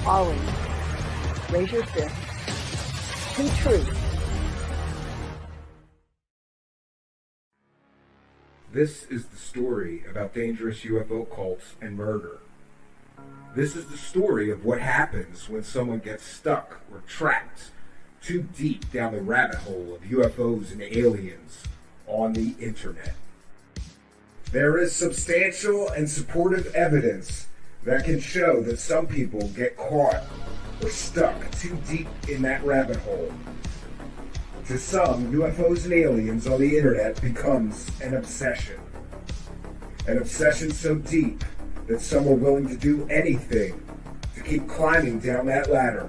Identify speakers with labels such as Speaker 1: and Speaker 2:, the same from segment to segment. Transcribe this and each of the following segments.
Speaker 1: Ollie, raise your fist. Pt2.
Speaker 2: This is the story about dangerous UFO cults and murder. This is the story of what happens when someone gets stuck or trapped too deep down the rabbit hole of UFOs and aliens on the internet. There is substantial and supportive evidence that can show that some people get caught or stuck too deep in that rabbit hole. To some, UFOs and aliens on the internet becomes an obsession. An obsession so deep that some are willing to do anything to keep climbing down that ladder.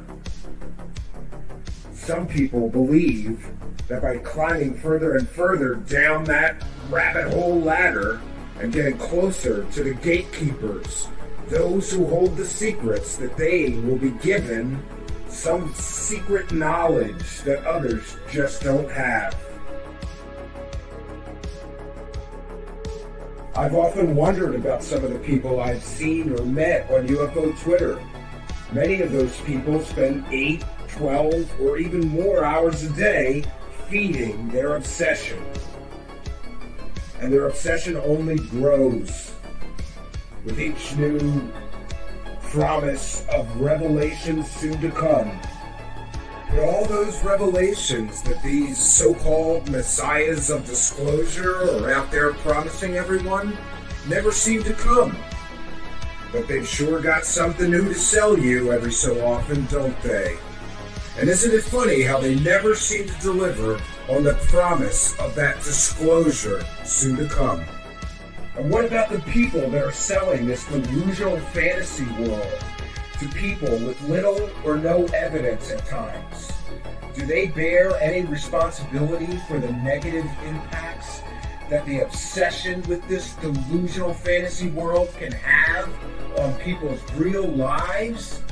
Speaker 2: Some people believe that by climbing further and further down that rabbit hole ladder and getting closer to the gatekeepers, those who hold the secrets, that they will be given some secret knowledge that others just don't have. I've often wondered about some of the people I've seen or met on UFO Twitter. Many of those people spend 8, 12, or even more hours a day feeding their obsession. And their obsession only grows with each new promise of revelations soon to come. But all those revelations that these so-called messiahs of disclosure are out there promising everyone never seem to come. But they've sure got something new to sell you every so often, don't they? And isn't it funny how they never seem to deliver on the promise of that disclosure soon to come? And what about the people that are selling this delusional fantasy world to people with little or no evidence at times? Do they bear any responsibility for the negative impacts that the obsession with this delusional fantasy world can have on people's real lives?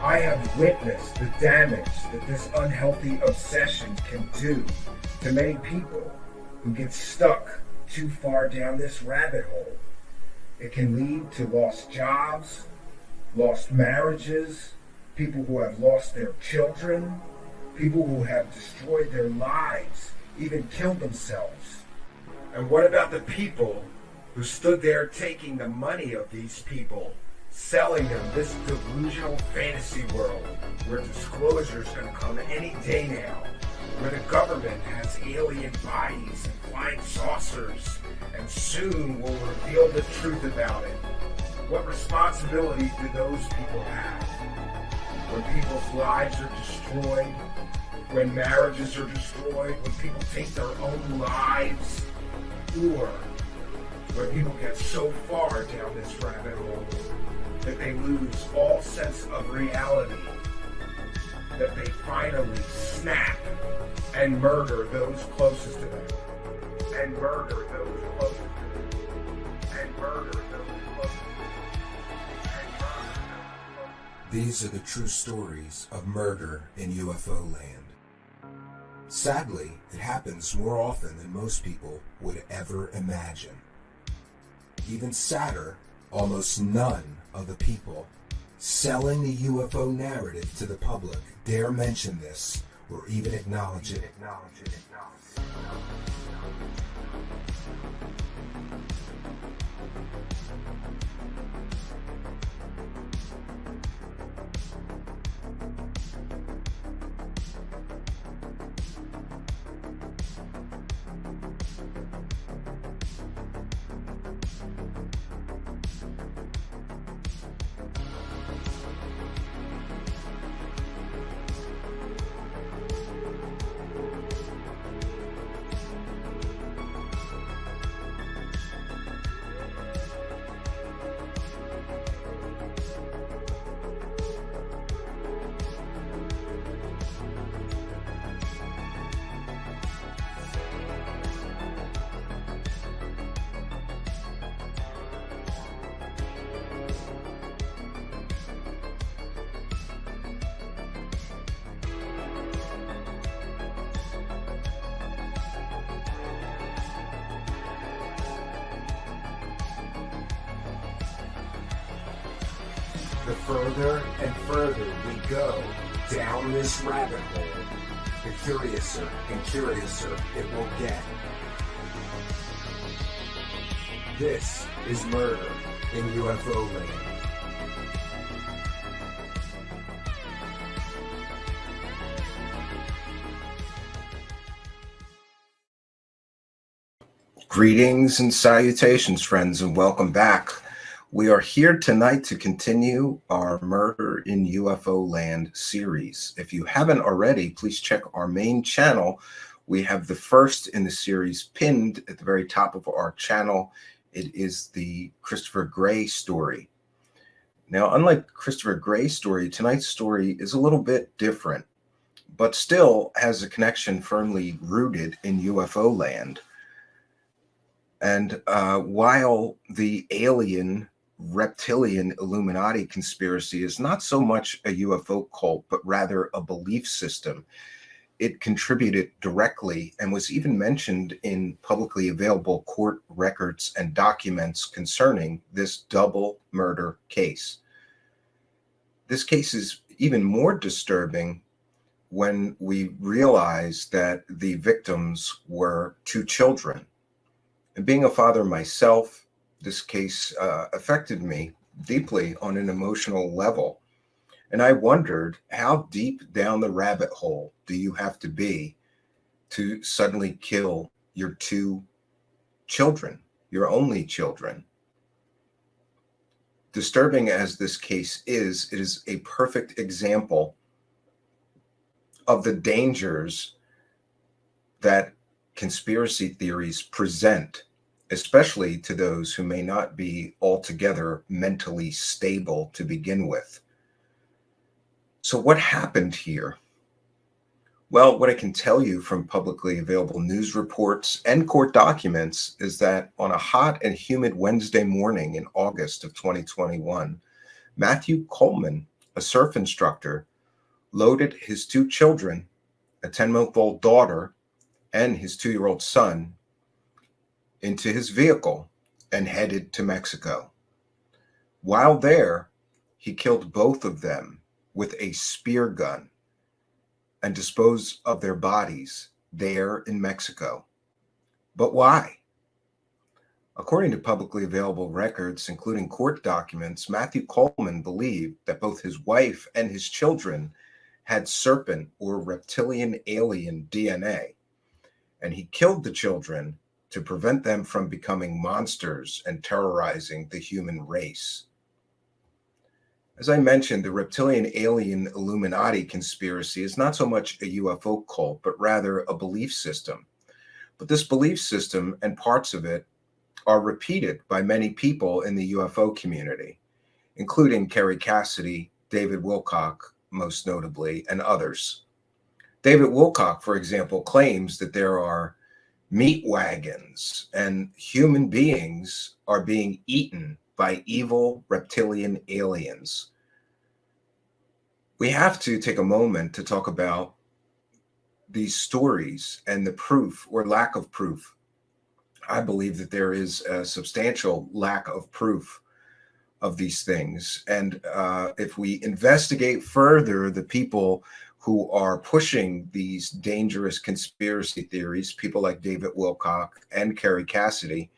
Speaker 2: I have witnessed the damage that this unhealthy obsession can do to many people who get stuck too far down this rabbit hole. It can lead to lost jobs, lost marriages, people who have lost their children, people who have destroyed their lives, even killed themselves. And what about the people who stood there taking the money of these people, selling them this delusional fantasy world where disclosure is going to come any day now, where the government has alien bodies and flying saucers, and soon will reveal the truth about it? What responsibility do those people have? When people's lives are destroyed, when marriages are destroyed, when people take their own lives, or when people get so far down this rabbit hole that they lose all sense of reality, that they finally snap and murder those closest to them, and murder those closest to them, and murder those closest to them, and murder those closest to them.
Speaker 3: These are the true stories of murder in UFO land. Sadly, it happens more often than most people would ever imagine. Even sadder, almost none of the people selling the UFO narrative to the public dare mention this or even acknowledge it. The further and further we go down this rabbit hole, the curiouser and curiouser it will get. This is Murder in UFO Land. Greetings and salutations, friends, and welcome back. We are here tonight to continue our Murder in UFO Land series. If you haven't already, please check our main channel. We have the first in the series pinned at the very top of our channel. It is the Christopher Gray story. Now, unlike Christopher Gray's story, tonight's story is a little bit different, but still has a connection firmly rooted in UFO land. And while the alien reptilian Illuminati conspiracy is not so much a UFO cult, but rather a belief system, it contributed directly and was even mentioned in publicly available court records and documents concerning this double murder case. This case is even more disturbing when we realize that the victims were two children. And being a father myself, this case affected me deeply on an emotional level. And I wondered, how deep down the rabbit hole do you have to be to suddenly kill your two children, your only children? Disturbing as this case is, it is a perfect example of the dangers that conspiracy theories present, especially to those who may not be altogether mentally stable to begin with. So what happened here? Well, what I can tell you from publicly available news reports and court documents is that on a hot and humid Wednesday morning in August of 2021, Matthew Coleman, a surf instructor, loaded his two children, a 10-month-old daughter and his 2-year-old son, into his vehicle and headed to Mexico. While there, he killed both of them with a spear gun and disposed of their bodies there in Mexico. But why? According to publicly available records, including court documents, Matthew Coleman believed that both his wife and his children had serpent or reptilian alien DNA, and he killed the children to prevent them from becoming monsters and terrorizing the human race. As I mentioned, the reptilian alien Illuminati conspiracy is not so much a UFO cult, but rather a belief system. But this belief system and parts of it are repeated by many people in the UFO community, including Kerry Cassidy, David Wilcock, most notably, and others. David Wilcock, for example, claims that there are meat wagons and human beings are being eaten by evil reptilian aliens. We have to take a moment to talk about these stories and the proof or lack of proof. I believe that there is a substantial lack of proof of these things. And if we investigate further the people who are pushing these dangerous conspiracy theories, people like David Wilcock and Kerry Cassidy,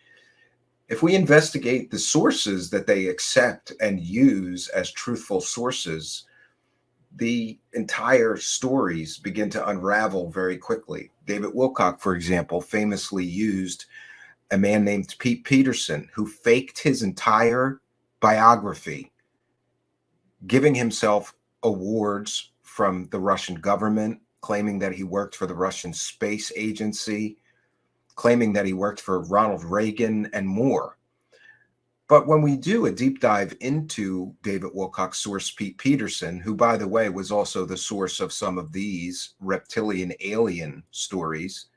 Speaker 3: if we investigate the sources that they accept and use as truthful sources, the entire stories begin to unravel very quickly. David Wilcock, for example, famously used a man named Pt2, who faked his entire biography, giving himself awards from the Russian government, claiming that he worked for the Russian Space Agency, claiming that he worked for Ronald Reagan, and more. But when we do a deep dive into David Wilcock's source, Pt2, who, by the way, was also the source of some of these reptilian alien stories,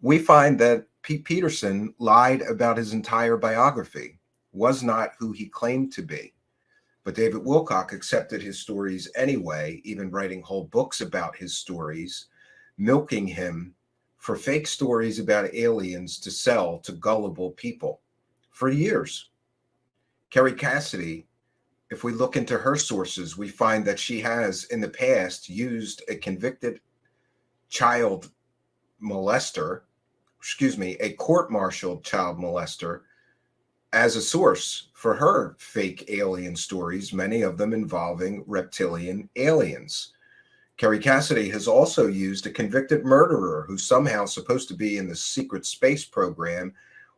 Speaker 3: we find that Pt2 lied about his entire biography, was not who he claimed to be. But David Wilcock accepted his stories anyway, even writing whole books about his stories, milking him for fake stories about aliens to sell to gullible people for years. Kerry Cassidy if we look into her sources, we find that she has in the past used a convicted child molester, a court-martialed child molester, as a source for her fake alien stories, many of them involving reptilian aliens. Kerry Cassidy has also used a convicted murderer who's somehow supposed to be in the secret space program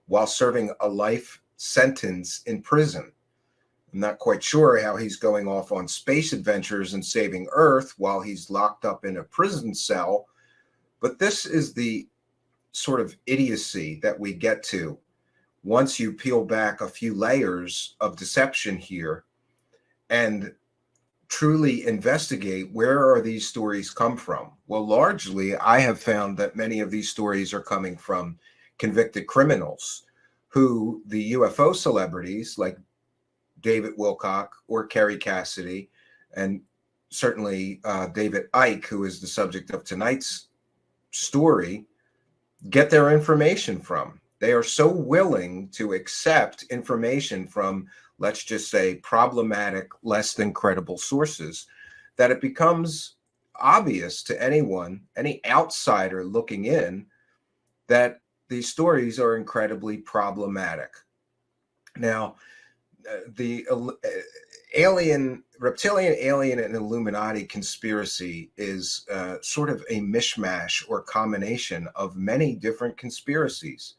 Speaker 3: while serving a life sentence in prison. I'm not quite sure how he's going off on space adventures and saving Earth while he's locked up in a prison cell, but this is the sort of idiocy that we get to once you peel back a few layers of deception here and truly investigate where are these stories come from. Well, largely, I have found that many of these stories are coming from convicted criminals who the UFO celebrities like David Wilcock or Kerry Cassidy, and certainly David Icke, who is the subject of tonight's story, get their information from. They are so willing to accept information from, let's just say, problematic, less than credible sources, that it becomes obvious to anyone, any outsider looking in, that these stories are incredibly problematic. Now, the reptilian, alien, and Illuminati conspiracy is sort of a mishmash or combination of many different conspiracies.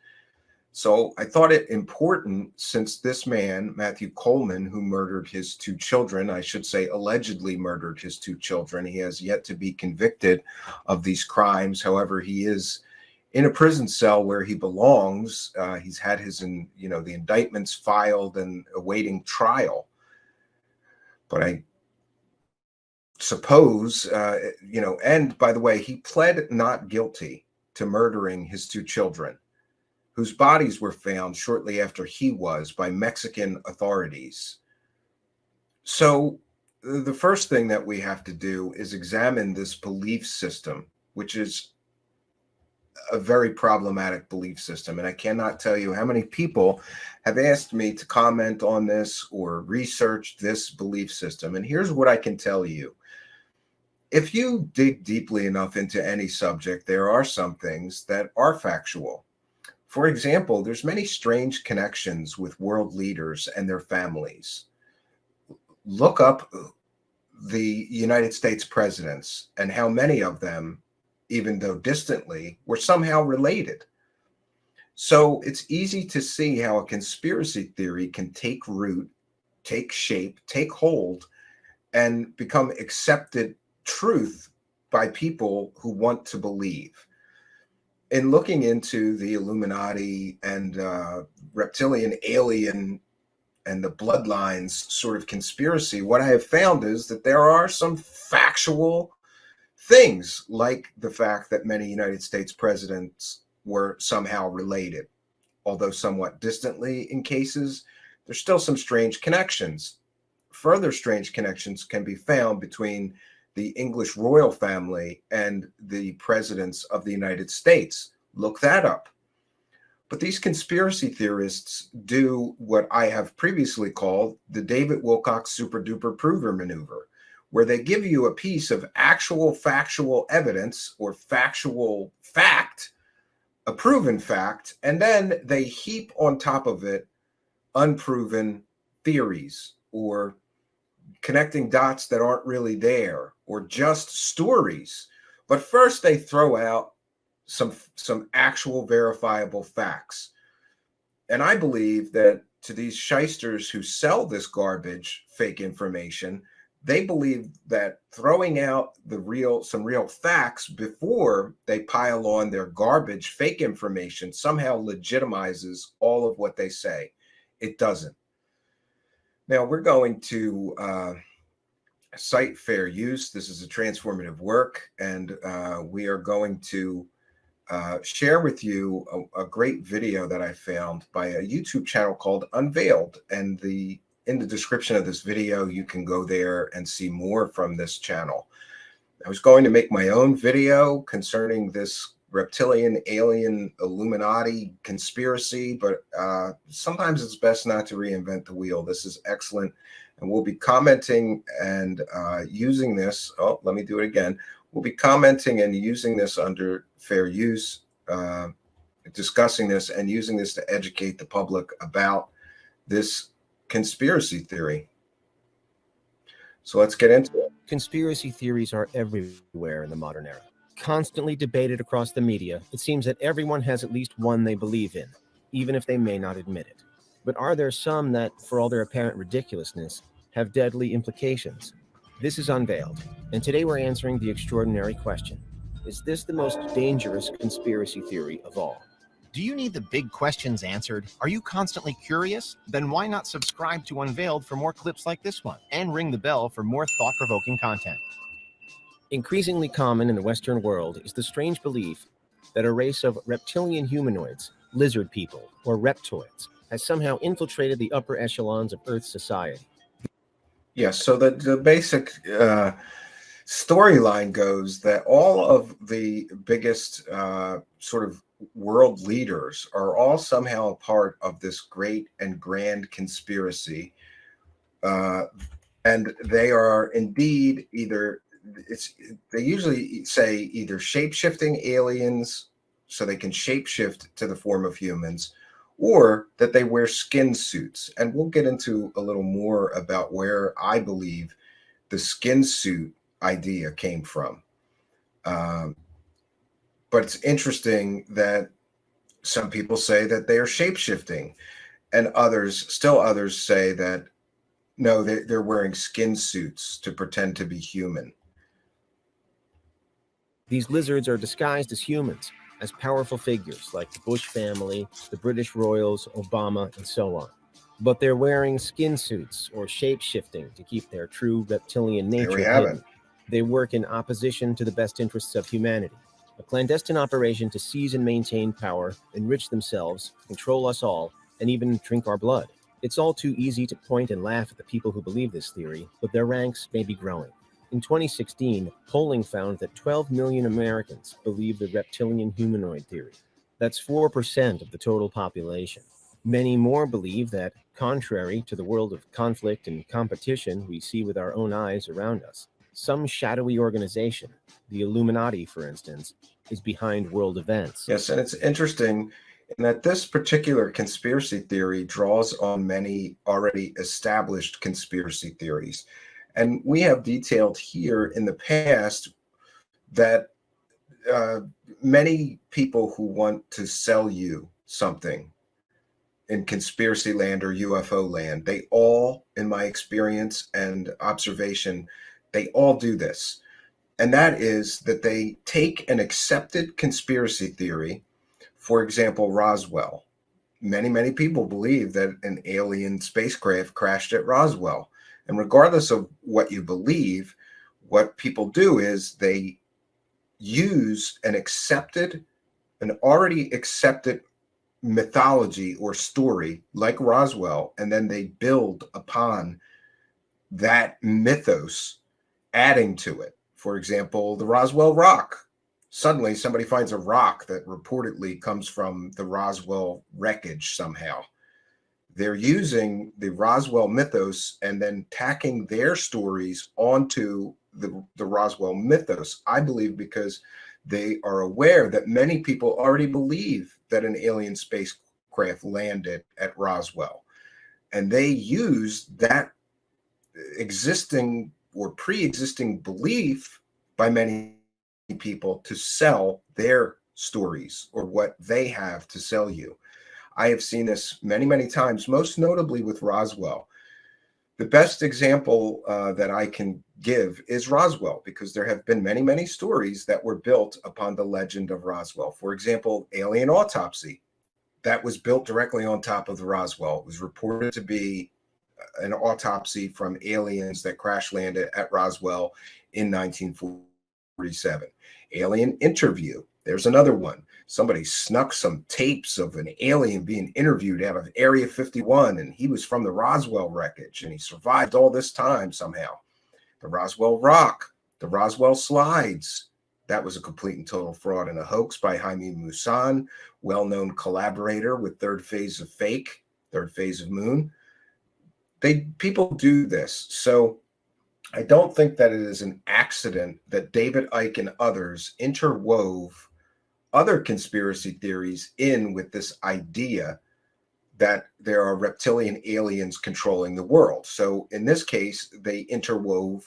Speaker 3: So I thought it important, since this man, Matthew Coleman, who murdered his two children, I should say allegedly murdered his two children, he has yet to be convicted of these crimes. However, he is in a prison cell where he belongs. He's had his, the indictments filed and awaiting trial. But I suppose, and by the way, he pled not guilty to murdering his two children, whose bodies were found shortly after he was by Mexican authorities. So the first thing that we have to do is examine this belief system, which is a very problematic belief system. And I cannot tell you how many people have asked me to comment on this or research this belief system. And here's what I can tell you. If you dig deeply enough into any subject, there are some things that are factual. For example, there's many strange connections with world leaders and their families. Look up the United States presidents and how many of them, even though distantly, were somehow related. So it's easy to see how a conspiracy theory can take root, take shape, take hold, and become accepted truth by people who want to believe. In looking into the Illuminati and reptilian, alien, and the bloodlines sort of conspiracy, what I have found is that there are some factual things, like the fact that many United States presidents were somehow related, although somewhat distantly in cases. There's still some strange connections. Further strange connections can be found between the English royal family and the presidents of the United States. Look that up. But these conspiracy theorists do what I have previously called the David Wilcock super duper prover maneuver, where they give you a piece of actual factual evidence or factual fact, a proven fact, and then they heap on top of it unproven theories or connecting dots that aren't really there, or just stories. But first they throw out some actual verifiable facts. And I believe that to these shysters who sell this garbage, fake information, they believe that throwing out some real facts before they pile on their garbage fake information somehow legitimizes all of what they say. It doesn't. Now we're going to cite fair use. This is a transformative work, and we are going to share with you a great video that I found by a YouTube channel called Unveiled. And in the description of this video, you can go there and see more from this channel. I was going to make my own video concerning this reptilian, alien, Illuminati conspiracy, but sometimes it's best not to reinvent the wheel. This is excellent And we'll be commenting and using this. Oh, let me do it again. We'll be commenting and using this under fair use, discussing this and using this to educate the public about this conspiracy theory. So let's get into it.
Speaker 4: Conspiracy theories are everywhere in the modern era. Constantly debated across the media, it seems that everyone has at least one they believe in, even if they may not admit it. But are there some that, for all their apparent ridiculousness, have deadly implications? This is Unveiled, and today we're answering the extraordinary question: is this the most dangerous conspiracy theory of all?
Speaker 5: Do you need the big questions answered? Are you constantly curious? Then why not subscribe to Unveiled for more clips like this one, and ring the bell for more thought-provoking content?
Speaker 4: Increasingly common in the Western world is the strange belief that a race of reptilian humanoids, lizard people, or reptoids, has somehow infiltrated the upper echelons of Earth's society.
Speaker 3: Yes, so the basic storyline goes that all of the biggest sort of world leaders are all somehow a part of this great and grand conspiracy, and they are indeed they usually say either shape-shifting aliens, so they can shape-shift to the form of humans, or that they wear skin suits. And we'll get into a little more about where I believe the skin suit idea came from. But it's interesting that some people say that they are shape-shifting, and others say that no, they're wearing skin suits to pretend to be human.
Speaker 4: These lizards are disguised as humans, as powerful figures like the Bush family, the British royals, Obama, and so on. But they're wearing skin suits or shape-shifting to keep their true reptilian nature hidden. They work in opposition to the best interests of humanity, a clandestine operation to seize and maintain power, enrich themselves, control us all, and even drink our blood. It's all too easy to point and laugh at the people who believe this theory, but their ranks may be growing. In 2016, polling found that 12 million Americans believe the reptilian humanoid theory. That's 4% of the total population. Many more believe that, contrary to the world of conflict and competition we see with our own eyes around us, some shadowy organization, the Illuminati, for instance, is behind world events.
Speaker 3: Yes, and it's interesting in that this particular conspiracy theory draws on many already established conspiracy theories. And we have detailed here in the past that many people who want to sell you something in conspiracy land or UFO land, they all, in my experience and observation, they all do this. And that is that they take an accepted conspiracy theory, for example, Roswell. Many people believe that an alien spacecraft crashed at Roswell. And regardless of what you believe, what people do is they use an already accepted mythology or story like Roswell, and then they build upon that mythos, adding to it. For example, the Roswell rock. Suddenly somebody finds a rock that reportedly comes from the Roswell wreckage somehow. They're using the Roswell mythos and then tacking their stories onto the Roswell mythos, I believe, because they are aware that many people already believe that an alien spacecraft landed at Roswell. And they use that existing or pre-existing belief by many people to sell their stories or what they have to sell you. I have seen this many times, most notably with Roswell. The best example that I can give is Roswell, because there have been many stories that were built upon the legend of Roswell. For example, alien autopsy, that was built directly on top of the Roswell. It was reported to be an autopsy from aliens that crash landed at Roswell in 1947. Alien interview, there's another one. Somebody snuck some tapes of an alien being interviewed out of Area 51, and he was from the Roswell wreckage, and he survived all this time somehow. The Roswell rock, the Roswell slides, that was a complete and total fraud and a hoax by Jaime Maussan, well-known collaborator with Third Phase of Fake, Third Phase of Moon. people do this. So I don't think that it is an accident that David Icke and others interwove other conspiracy theories in with this idea that there are reptilian aliens controlling the world. So in this case, they interwove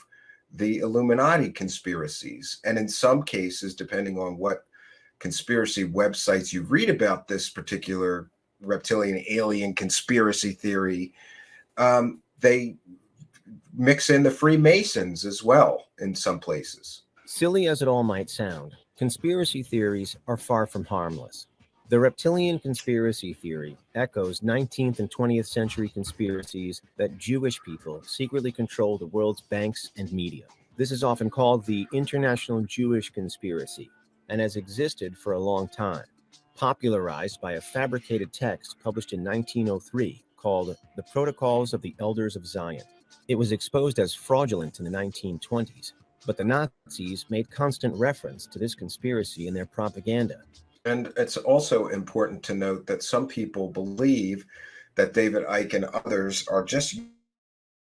Speaker 3: the Illuminati conspiracies. And in some cases, depending on what conspiracy websites you read about this particular reptilian alien conspiracy theory, they mix in the Freemasons as well in some places.
Speaker 4: Silly as it all might sound, conspiracy theories are far from harmless. The reptilian conspiracy theory echoes 19th and 20th century conspiracies that Jewish people secretly control the world's banks and media. This is often called the International Jewish Conspiracy and has existed for a long time, popularized by a fabricated text published in 1903 called The Protocols of the Elders of Zion. It was exposed as fraudulent in the 1920s, but the Nazis made constant reference to this conspiracy in their propaganda.
Speaker 3: And it's also important to note that some people believe that David Icke and others are just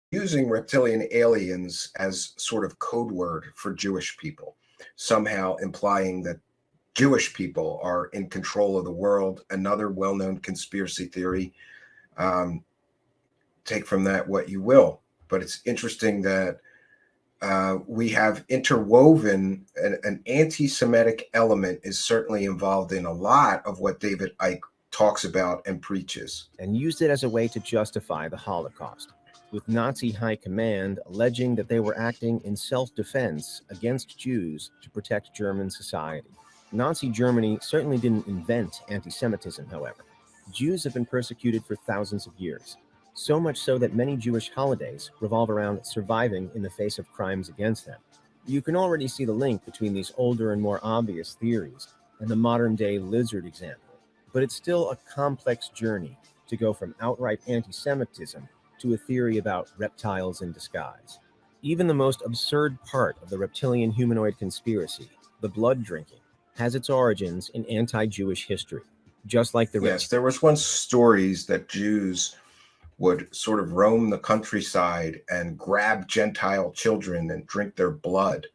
Speaker 3: using reptilian aliens as sort of code word for Jewish people, somehow implying that Jewish people are in control of the world. Another well-known conspiracy theory. Take from that what you will. But it's interesting that we have interwoven an anti-Semitic element is certainly involved in a lot of what David Icke talks about and preaches.
Speaker 4: And used it as a way to justify the Holocaust, with Nazi high command alleging that they were acting in self-defense against Jews to protect German society. Nazi Germany certainly didn't invent anti-Semitism, however. Jews have been persecuted for thousands of years. So much so that many Jewish holidays revolve around surviving in the face of crimes against them. You can already see the link between these older and more obvious theories and the modern-day lizard example, but it's still a complex journey to go from outright anti-Semitism to a theory about reptiles in disguise. Even the most absurd part of the reptilian humanoid conspiracy, the blood drinking, has its origins in anti-Jewish history, just like the
Speaker 3: Yes, there was once stories that Jews would sort of roam the countryside and grab Gentile children and drink their blood.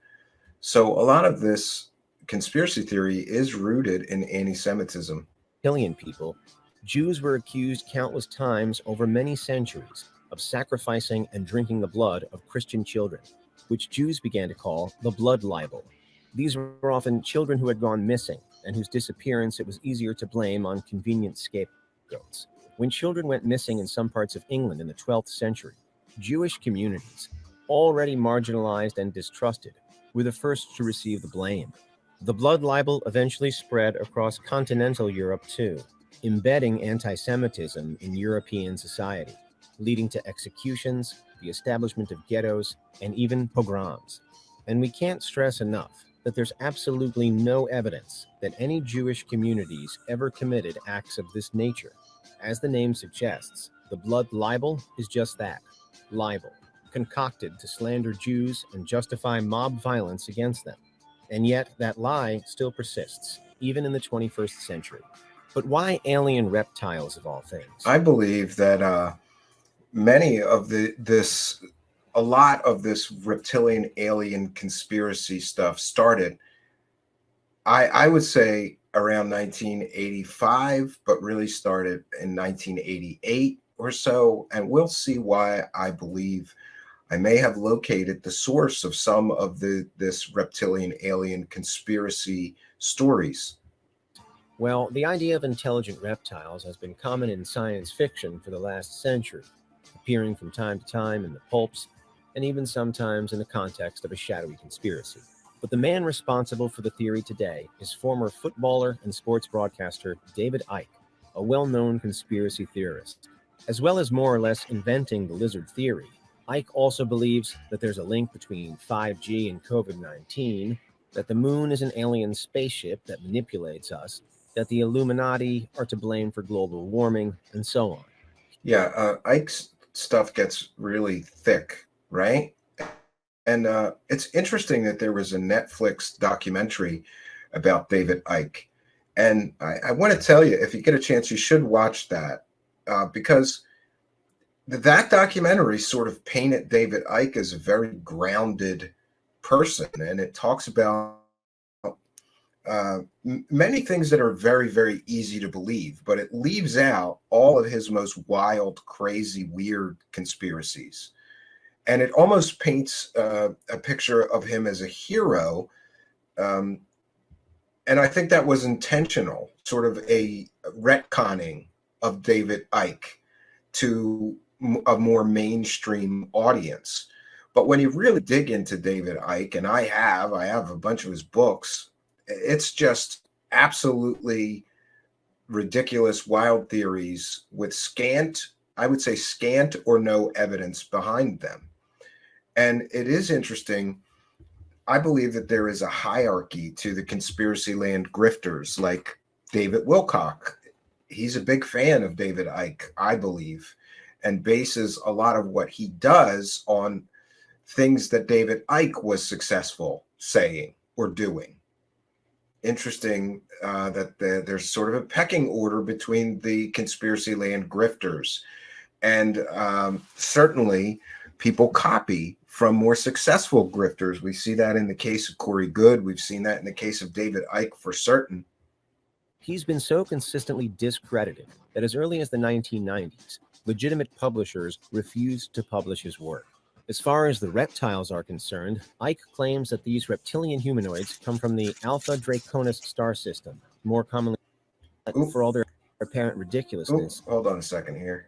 Speaker 3: So a lot of this conspiracy theory is rooted in anti-Semitism.
Speaker 4: reptilian people. Jews were accused countless times over many centuries of sacrificing and drinking the blood of Christian children, which Jews began to call the blood libel. These were often children who had gone missing and whose disappearance it was easier to blame on convenient scapegoats. When children went missing in some parts of England in the 12th century, Jewish communities, already marginalized and distrusted, were the first to receive the blame. The blood libel eventually spread across continental Europe too, embedding anti-Semitism in European society, leading to executions, the establishment of ghettos, and even pogroms. And we can't stress enough that there's absolutely no evidence that any Jewish communities ever committed acts of this nature. As the name suggests, the blood libel is just that, libel, concocted to slander Jews and justify mob violence against them. And yet that lie still persists, even in the 21st century. But why alien reptiles of all things?
Speaker 3: I believe that a lot of this reptilian alien conspiracy stuff started, I would say, around 1985, but really started in 1988 or so. And we'll see why I believe I may have located the source of some of this reptilian alien conspiracy stories.
Speaker 4: Well, the idea of intelligent reptiles has been common in science fiction for the last century, appearing from time to time in the pulps, and even sometimes in the context of a shadowy conspiracy. But the man responsible for the theory today is former footballer and sports broadcaster David Icke, a well-known conspiracy theorist. As well as more or less inventing the lizard theory, Icke also believes that there's a link between 5G and COVID-19, that the moon is an alien spaceship that manipulates us, that the Illuminati are to blame for global warming, and so on.
Speaker 3: Yeah, Icke's stuff gets really thick, right? And it's interesting that there was a Netflix documentary about David Icke. And I want to tell you, if you get a chance, you should watch that because that documentary sort of painted David Icke as a very grounded person, and it talks about many things that are very, very easy to believe, but it leaves out all of his most wild, crazy, weird conspiracies. And it almost paints a picture of him as a hero. And I think that was intentional, sort of a retconning of David Icke to a more mainstream audience. But when you really dig into David Icke, and I have a bunch of his books, it's just absolutely ridiculous, wild theories with I would say scant or no evidence behind them. And it is interesting. I believe that there is a hierarchy to the conspiracy land grifters like David Wilcock. He's a big fan of David Icke, I believe, and bases a lot of what he does on things that David Icke was successful saying or doing. Interesting that there's sort of a pecking order between the conspiracy land grifters. And certainly people copy from more successful grifters. We see that in the case of Corey Goode. We've seen that in the case of David Icke for certain.
Speaker 4: He's been so consistently discredited that as early as the 1990s, legitimate publishers refused to publish his work. As far as the reptiles are concerned, Icke claims that these reptilian humanoids come from the Alpha Draconis star system, more commonly for all their apparent ridiculousness.
Speaker 3: Hold on a second here.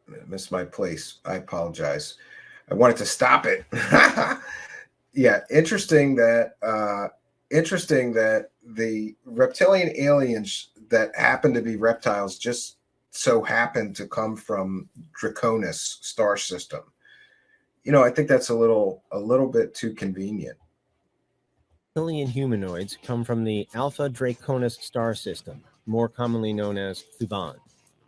Speaker 3: I missed my place. I apologize. I wanted to stop it. Yeah, interesting that the reptilian aliens that happen to be reptiles just so happen to come from Draconis star system. I think that's a little bit too convenient.
Speaker 4: Reptilian humanoids come from the Alpha Draconis star system, more commonly known as Thuban.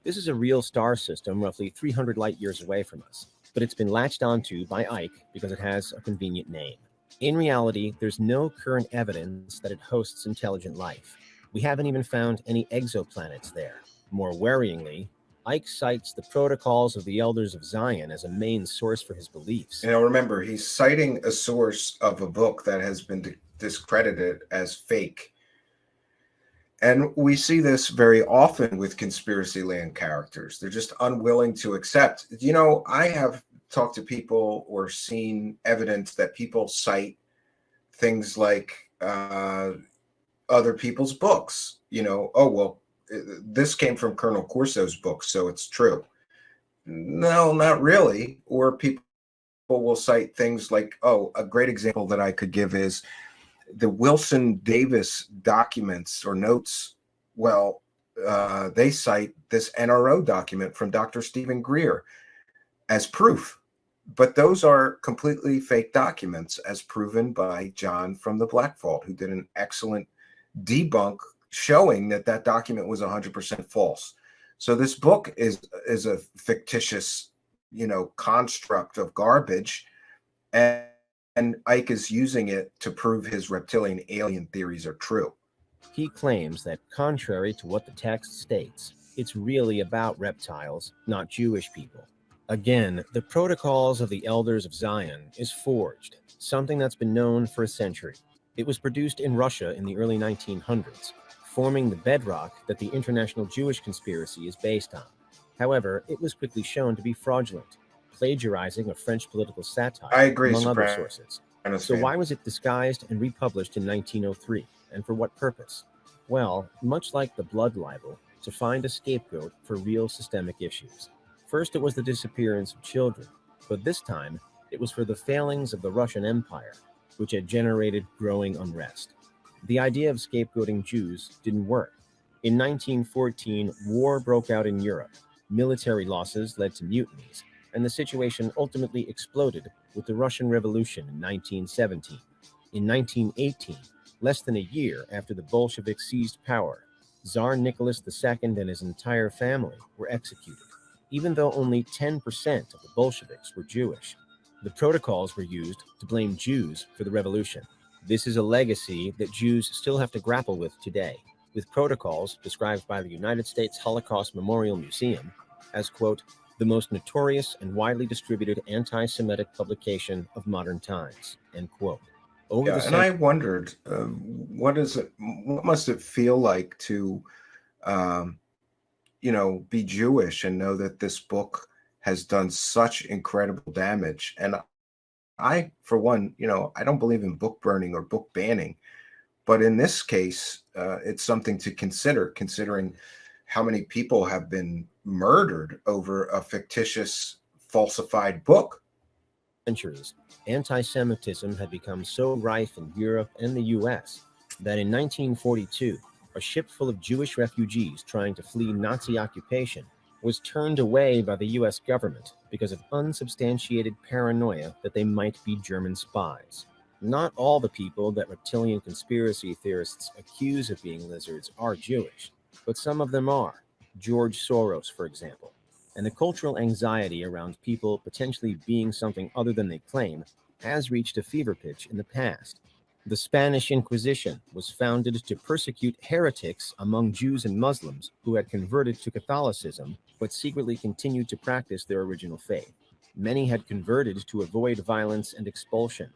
Speaker 4: This is a real star system roughly 300 light years away from us, but it's been latched onto by Icke because it has a convenient name. In reality, there's no current evidence that it hosts intelligent life. We haven't even found any exoplanets there. More worryingly, Icke cites the protocols of the Elders of Zion as a main source for his beliefs.
Speaker 3: Remember, he's citing a source of a book that has been discredited as fake. And we see this very often with conspiracy land characters. They're just unwilling to accept. I have talked to people or seen evidence that people cite things like other people's books. Oh, well, this came from Colonel Corso's book, so it's true. No, not really. Or people will cite things like, a great example that I could give is the Wilson Davis documents or notes. Well, they cite this NRO document from Dr. Stephen Greer as proof. But those are completely fake documents, as proven by John from the Black Vault, who did an excellent debunk showing that document was 100% false. So this book is a fictitious, construct of garbage, and Icke is using it to prove his reptilian alien theories are true.
Speaker 4: He claims that, contrary to what the text states, it's really about reptiles, not Jewish people. Again, the protocols of the Elders of Zion is forged, something that's been known for a century. It was produced in Russia in the early 1900s, forming the bedrock that the international Jewish conspiracy is based on. However, it was quickly shown to be fraudulent, plagiarizing a French political satire,
Speaker 3: I agree,
Speaker 4: among other sources. So
Speaker 3: fan.
Speaker 4: why was it disguised and republished in 1903, and for what purpose? Well, much like the blood libel, to find a scapegoat for real systemic issues. First, it was the disappearance of children, but this time, it was for the failings of the Russian Empire, which had generated growing unrest. The idea of scapegoating Jews didn't work. In 1914, war broke out in Europe. Military losses led to mutinies, and the situation ultimately exploded with the Russian Revolution in 1917. In 1918, less than a year after the Bolsheviks seized power, Tsar Nicholas II and his entire family were executed, even though only 10% of the Bolsheviks were Jewish. The protocols were used to blame Jews for the revolution. This is a legacy that Jews still have to grapple with today, with protocols described by the United States Holocaust Memorial Museum as, quote, the most notorious and widely distributed anti-Semitic publication of modern times, end quote. Over
Speaker 3: Yeah,
Speaker 4: the
Speaker 3: and I wondered, what must it feel like to, be Jewish and know that this book has done such incredible damage? And I, for one, I don't believe in book burning or book banning, but in this case, it's something to consider, considering how many people have been murdered over a fictitious, falsified book.
Speaker 4: centuries, anti-Semitism had become so rife in Europe and the US that in 1942, a ship full of Jewish refugees trying to flee Nazi occupation was turned away by the US government because of unsubstantiated paranoia that they might be German spies. Not all the people that reptilian conspiracy theorists accuse of being lizards are Jewish, but some of them are. George Soros, for example. And the cultural anxiety around people potentially being something other than they claim has reached a fever pitch in the past. The Spanish Inquisition was founded to persecute heretics among Jews and Muslims who had converted to Catholicism but secretly continued to practice their original faith. Many had converted to avoid violence and expulsion.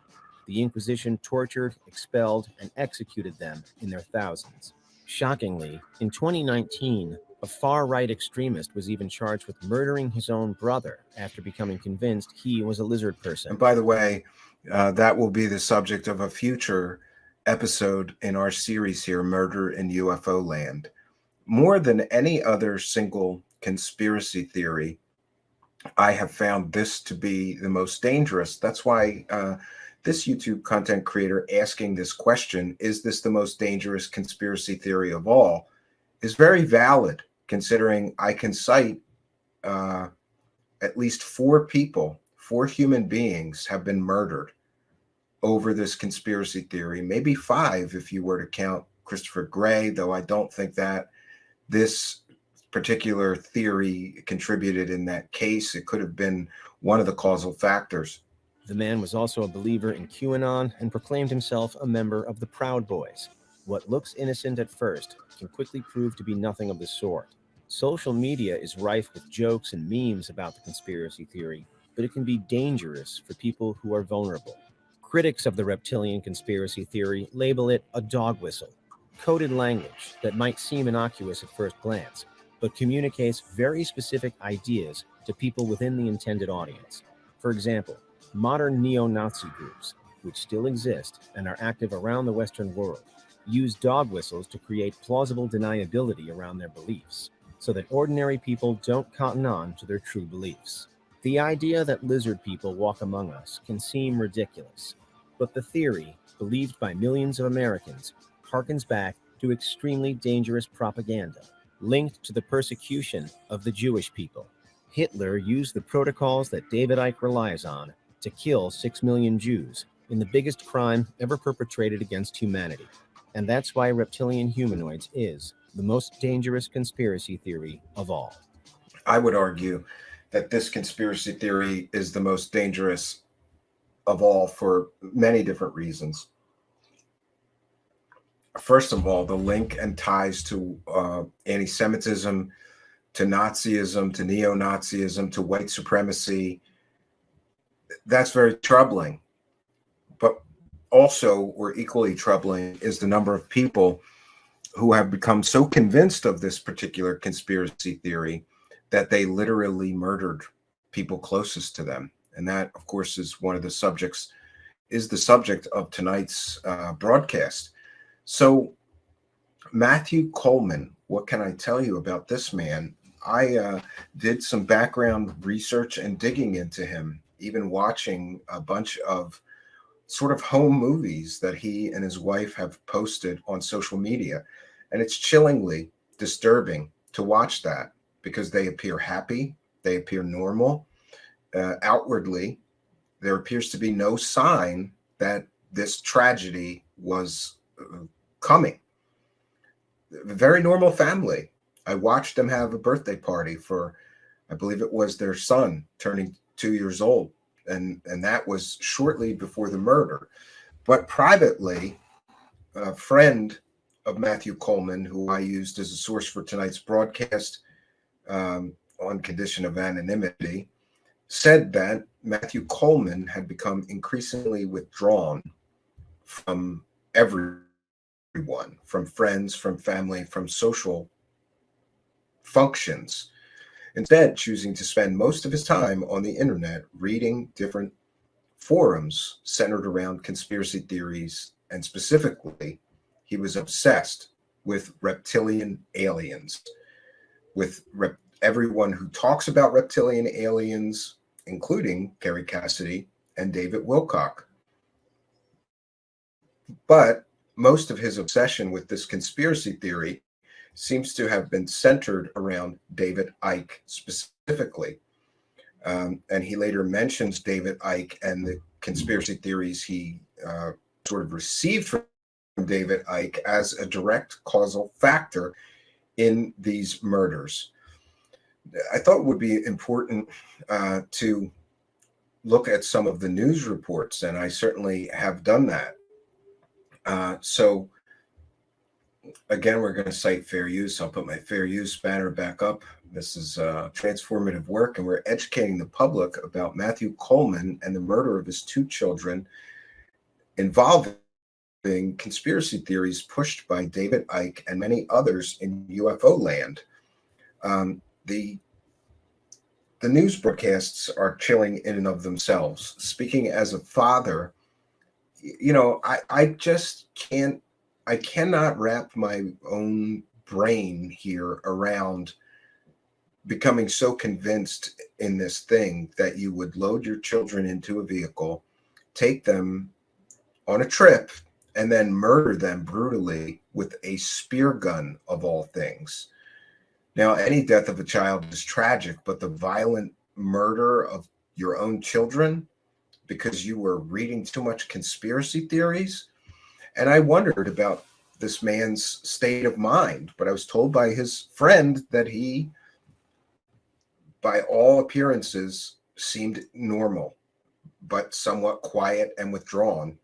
Speaker 4: The Inquisition tortured, expelled, and executed them in their thousands. Shockingly, in 2019, a far-right extremist was even charged with murdering his own brother after becoming convinced he was a lizard person.
Speaker 3: And by the way, that will be the subject of a future episode in our series here, Murder in UFO Land. More than any other single conspiracy theory, I have found this to be the most dangerous. That's why this YouTube content creator asking this question, is this the most dangerous conspiracy theory of all, is very valid, considering I can cite at least 4 people, 4 human beings have been murdered over this conspiracy theory, maybe 5 if you were to count Christopher Gray, though I don't think that this particular theory contributed in that case. It could have been one of the causal factors.
Speaker 4: The man was also a believer in QAnon and proclaimed himself a member of the Proud Boys. What looks innocent at first can quickly prove to be nothing of the sort. Social media is rife with jokes and memes about the conspiracy theory, but it can be dangerous for people who are vulnerable. Critics of the reptilian conspiracy theory label it a dog whistle, coded language that might seem innocuous at first glance, but communicates very specific ideas to people within the intended audience. For example, modern neo-Nazi groups, which still exist and are active around the Western world, use dog whistles to create plausible deniability around their beliefs, so that ordinary people don't cotton on to their true beliefs. The idea that lizard people walk among us can seem ridiculous, but the theory, believed by millions of Americans, harkens back to extremely dangerous propaganda linked to the persecution of the Jewish people. Hitler used the protocols that David Icke relies on to kill 6 million Jews in the biggest crime ever perpetrated against humanity. And that's why reptilian humanoids is the most dangerous conspiracy theory of all.
Speaker 3: I would argue that this conspiracy theory is the most dangerous of all for many different reasons. First of all, the link and ties to anti-Semitism, to Nazism, to neo-Nazism, to white supremacy. That's very troubling. But also, or equally troubling, is the number of people who have become so convinced of this particular conspiracy theory that they literally murdered people closest to them. And that, of course, is the subject of tonight's broadcast. So, Matthew Coleman, what can I tell you about this man? I did some background research and digging into him, even watching a bunch of sort of home movies that he and his wife have posted on social media. And it's chillingly disturbing to watch that because they appear happy, they appear normal. Outwardly, there appears to be no sign that this tragedy was coming. A very normal family. I watched them have a birthday party for, I believe it was their son turning 2 years old. And that was shortly before the murder. But privately, a friend of Matthew Coleman, who I used as a source for tonight's broadcast on condition of anonymity, said that Matthew Coleman had become increasingly withdrawn from everyone, from friends, from family, from social functions, instead choosing to spend most of his time on the internet reading different forums centered around conspiracy theories, and specifically, he was obsessed with reptilian aliens, with everyone who talks about reptilian aliens, including Kerry Cassidy and David Wilcock. But most of his obsession with this conspiracy theory seems to have been centered around David Icke specifically. And he later mentions David Icke and the conspiracy theories he sort of received from David Icke as a direct causal factor in these murders. I thought it would be important to look at some of the news reports, and I certainly have done that. So again, we're going to cite fair use. I'll put my fair use banner back up. This is transformative work, and we're educating the public about Matthew Coleman and the murder of his 2 children involving conspiracy theories pushed by David Icke and many others in UFOLAND. The news broadcasts are chilling in and of themselves. Speaking as a father, you know, I just can't, I cannot wrap my own brain here around becoming so convinced in this thing that you would load your children into a vehicle, take them on a trip, and then murder them brutally with a spear gun of all things. Now, any death of a child is tragic, but the violent murder of your own children because you were reading too much conspiracy theories. And I wondered about this man's state of mind, but I was told by his friend that he, by all appearances, seemed normal, but somewhat quiet and withdrawn.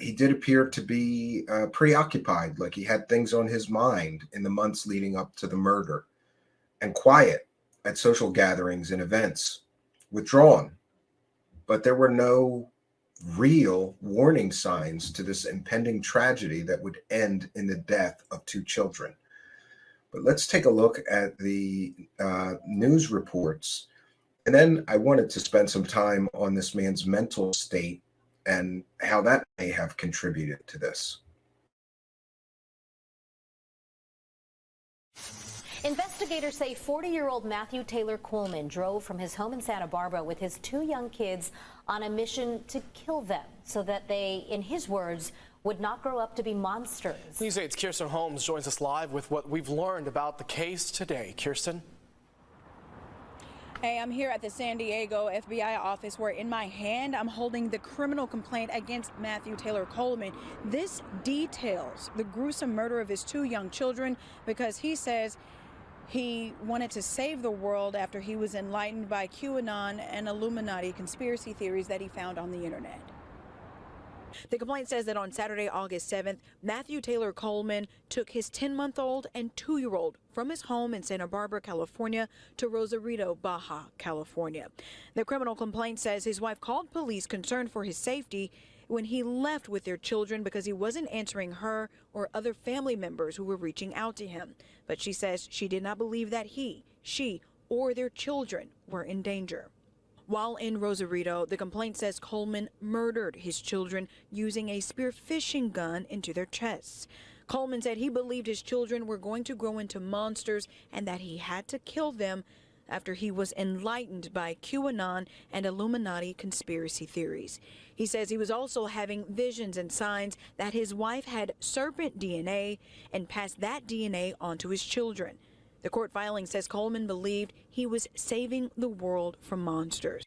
Speaker 3: He did appear to be preoccupied, like he had things on his mind in the months leading up to the murder, and quiet at social gatherings and events, withdrawn. But there were no real warning signs to this impending tragedy that would end in the death of 2 children. But let's take a look at the news reports. And then I wanted to spend some time on this man's mental state and how that may have contributed to this.
Speaker 6: Investigators say 40-year-old Matthew Taylor Coleman drove from his home in Santa Barbara with his 2 young kids on a mission to kill them so that they, in his words, would not grow up to be monsters.
Speaker 7: News 8's Kirsten Holmes joins us live with what we've learned about the case today. Kirsten?
Speaker 8: Hey, I'm here at the San Diego FBI office where in my hand I'm holding the criminal complaint against Matthew Taylor Coleman. This details the gruesome murder of his 2 young children because he says he wanted to save the world after he was enlightened by QAnon and Illuminati conspiracy theories that he found on the internet. The complaint says that on Saturday, August 7th, Matthew Taylor Coleman took his 10-month-old and 2-year-old from his home in Santa Barbara, California, to Rosarito, Baja, California. The criminal complaint says his wife called police concerned for his safety when he left with their children because he wasn't answering her or other family members who were reaching out to him. But she says she did not believe that she, or their children were in danger. While in Rosarito, the complaint says Coleman murdered his children using a spearfishing gun into their chests. Coleman said he believed his children were going to grow into monsters and that he had to kill them after he was enlightened by QAnon and Illuminati conspiracy theories. He says he was also having visions and signs that his wife had serpent DNA and passed that DNA on to his children. The court filing says Coleman believed he was saving the world from monsters.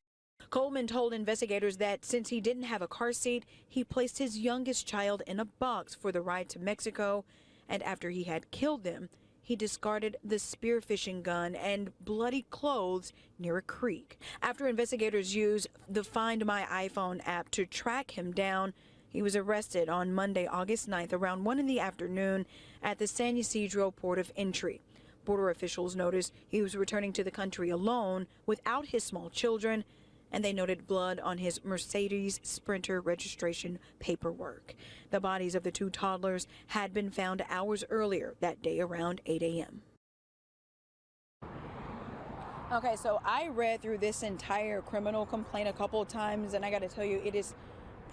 Speaker 8: Coleman told investigators that since he didn't have a car seat, he placed his youngest child in a box for the ride to Mexico, and after he had killed them, he discarded the spearfishing gun and bloody clothes near a creek. After investigators used the Find My iPhone app to track him down, He was arrested on Monday, August 9th, around 1 in the afternoon at the San Ysidro port of entry. Border officials noticed he was returning to the country alone without his small children, and they noted blood on his Mercedes Sprinter registration paperwork. The bodies of the two toddlers had been found hours earlier that day around 8 a.m. Okay, so I read through this entire criminal complaint a couple of times, and I got to tell you, it is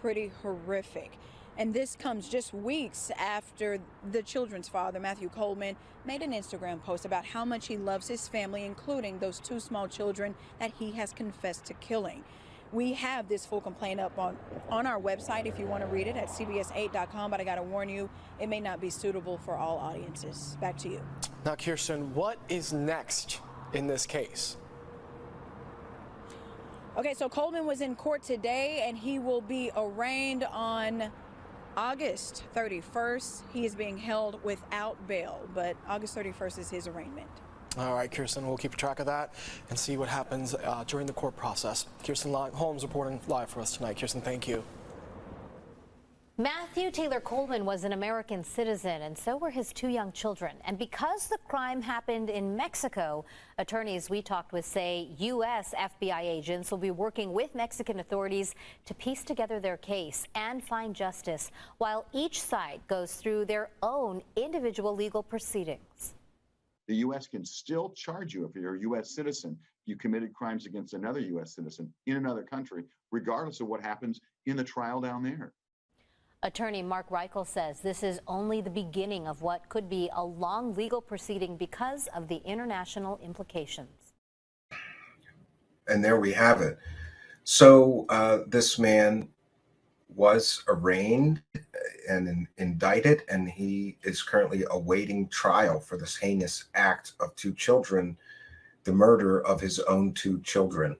Speaker 8: pretty horrific. And this comes just weeks after the children's father, Matthew Coleman, made an Instagram post about how much he loves his family, including those two small children that he has confessed to killing. We have this full complaint up on our website if you want to read it at cbs8.com, but I got to warn you, it may not be suitable for all audiences. Back to you.
Speaker 7: Now, Kirsten, what is next in this case?
Speaker 8: Okay, so Coleman was in court today, and he will be arraigned on August 31st. He is being held without bail, but August 31st is his arraignment.
Speaker 7: All right, Kirsten, we'll keep track of that and see what happens during the court process. Kirsten Holmes reporting live for us tonight. Kirsten, thank you.
Speaker 6: Matthew Taylor Coleman was an American citizen, and so were his two young children. And because the crime happened in Mexico, attorneys we talked with say U.S. FBI agents will be working with Mexican authorities to piece together their case and find justice, while each side goes through their own individual legal proceedings.
Speaker 9: The U.S. can still charge you if you're a U.S. citizen, you committed crimes against another U.S. citizen in another country, regardless of what happens in the trial down there.
Speaker 6: Attorney Mark Reichel says this is only the beginning of what could be a long legal proceeding because of the international implications.
Speaker 3: And there we have it. So this man was arraigned and indicted, and he is currently awaiting trial for this heinous act of two children, the murder of his own two children.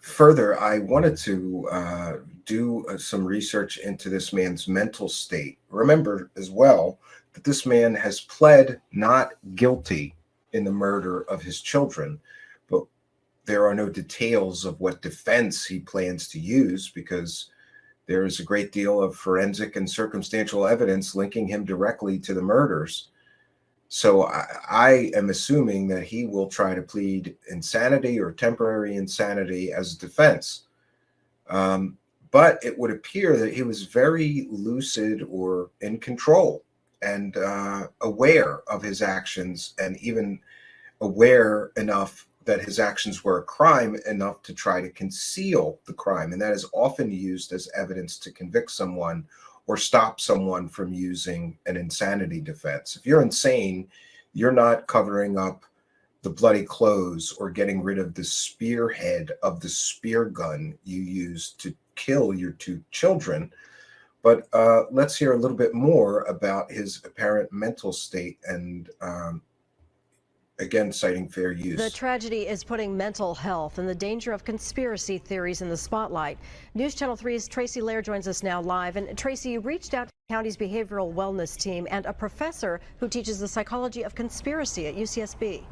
Speaker 3: Further, I wanted to do some research into this man's mental state. Remember as well that this man has pled not guilty in the murder of his children, but there are no details of what defense he plans to use because there is a great deal of forensic and circumstantial evidence linking him directly to the murders. So I am assuming that he will try to plead insanity or temporary insanity as a defense. But it would appear that he was very lucid or in control and aware of his actions, and even aware enough that his actions were a crime enough to try to conceal the crime. And that is often used as evidence to convict someone or stop someone from using an insanity defense. If you're insane, you're not covering up the bloody clothes or getting rid of the spearhead of the spear gun you used to kill your two children. But let's hear a little bit more about his apparent mental state and again, citing fair use.
Speaker 10: The tragedy is putting mental health and the danger of conspiracy theories in the spotlight. News Channel 3's Tracy Lair joins us now live. And Tracy, you reached out to the county's behavioral wellness team and a professor who teaches the psychology of conspiracy at UCSB.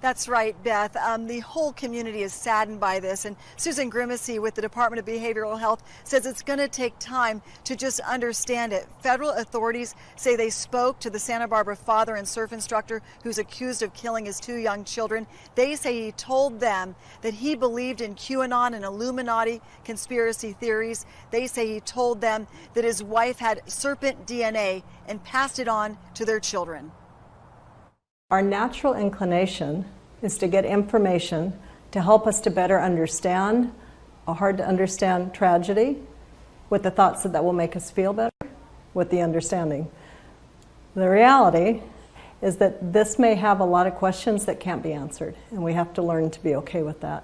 Speaker 11: That's right, Beth. The whole community is saddened by this, and Susan Grimacy with the Department of Behavioral Health says it's going to take time to just understand it. Federal authorities say they spoke to the Santa Barbara father and surf instructor who's accused of killing his two young children. They say he told them that he believed in QAnon and Illuminati conspiracy theories. They say he told them that his wife had serpent DNA and passed it on to their children.
Speaker 12: Our natural inclination is to get information to help us to better understand a hard to understand tragedy with the thoughts that will make us feel better with the understanding. The reality is that this may have a lot of questions that can't be answered, and we have to learn to be okay with that.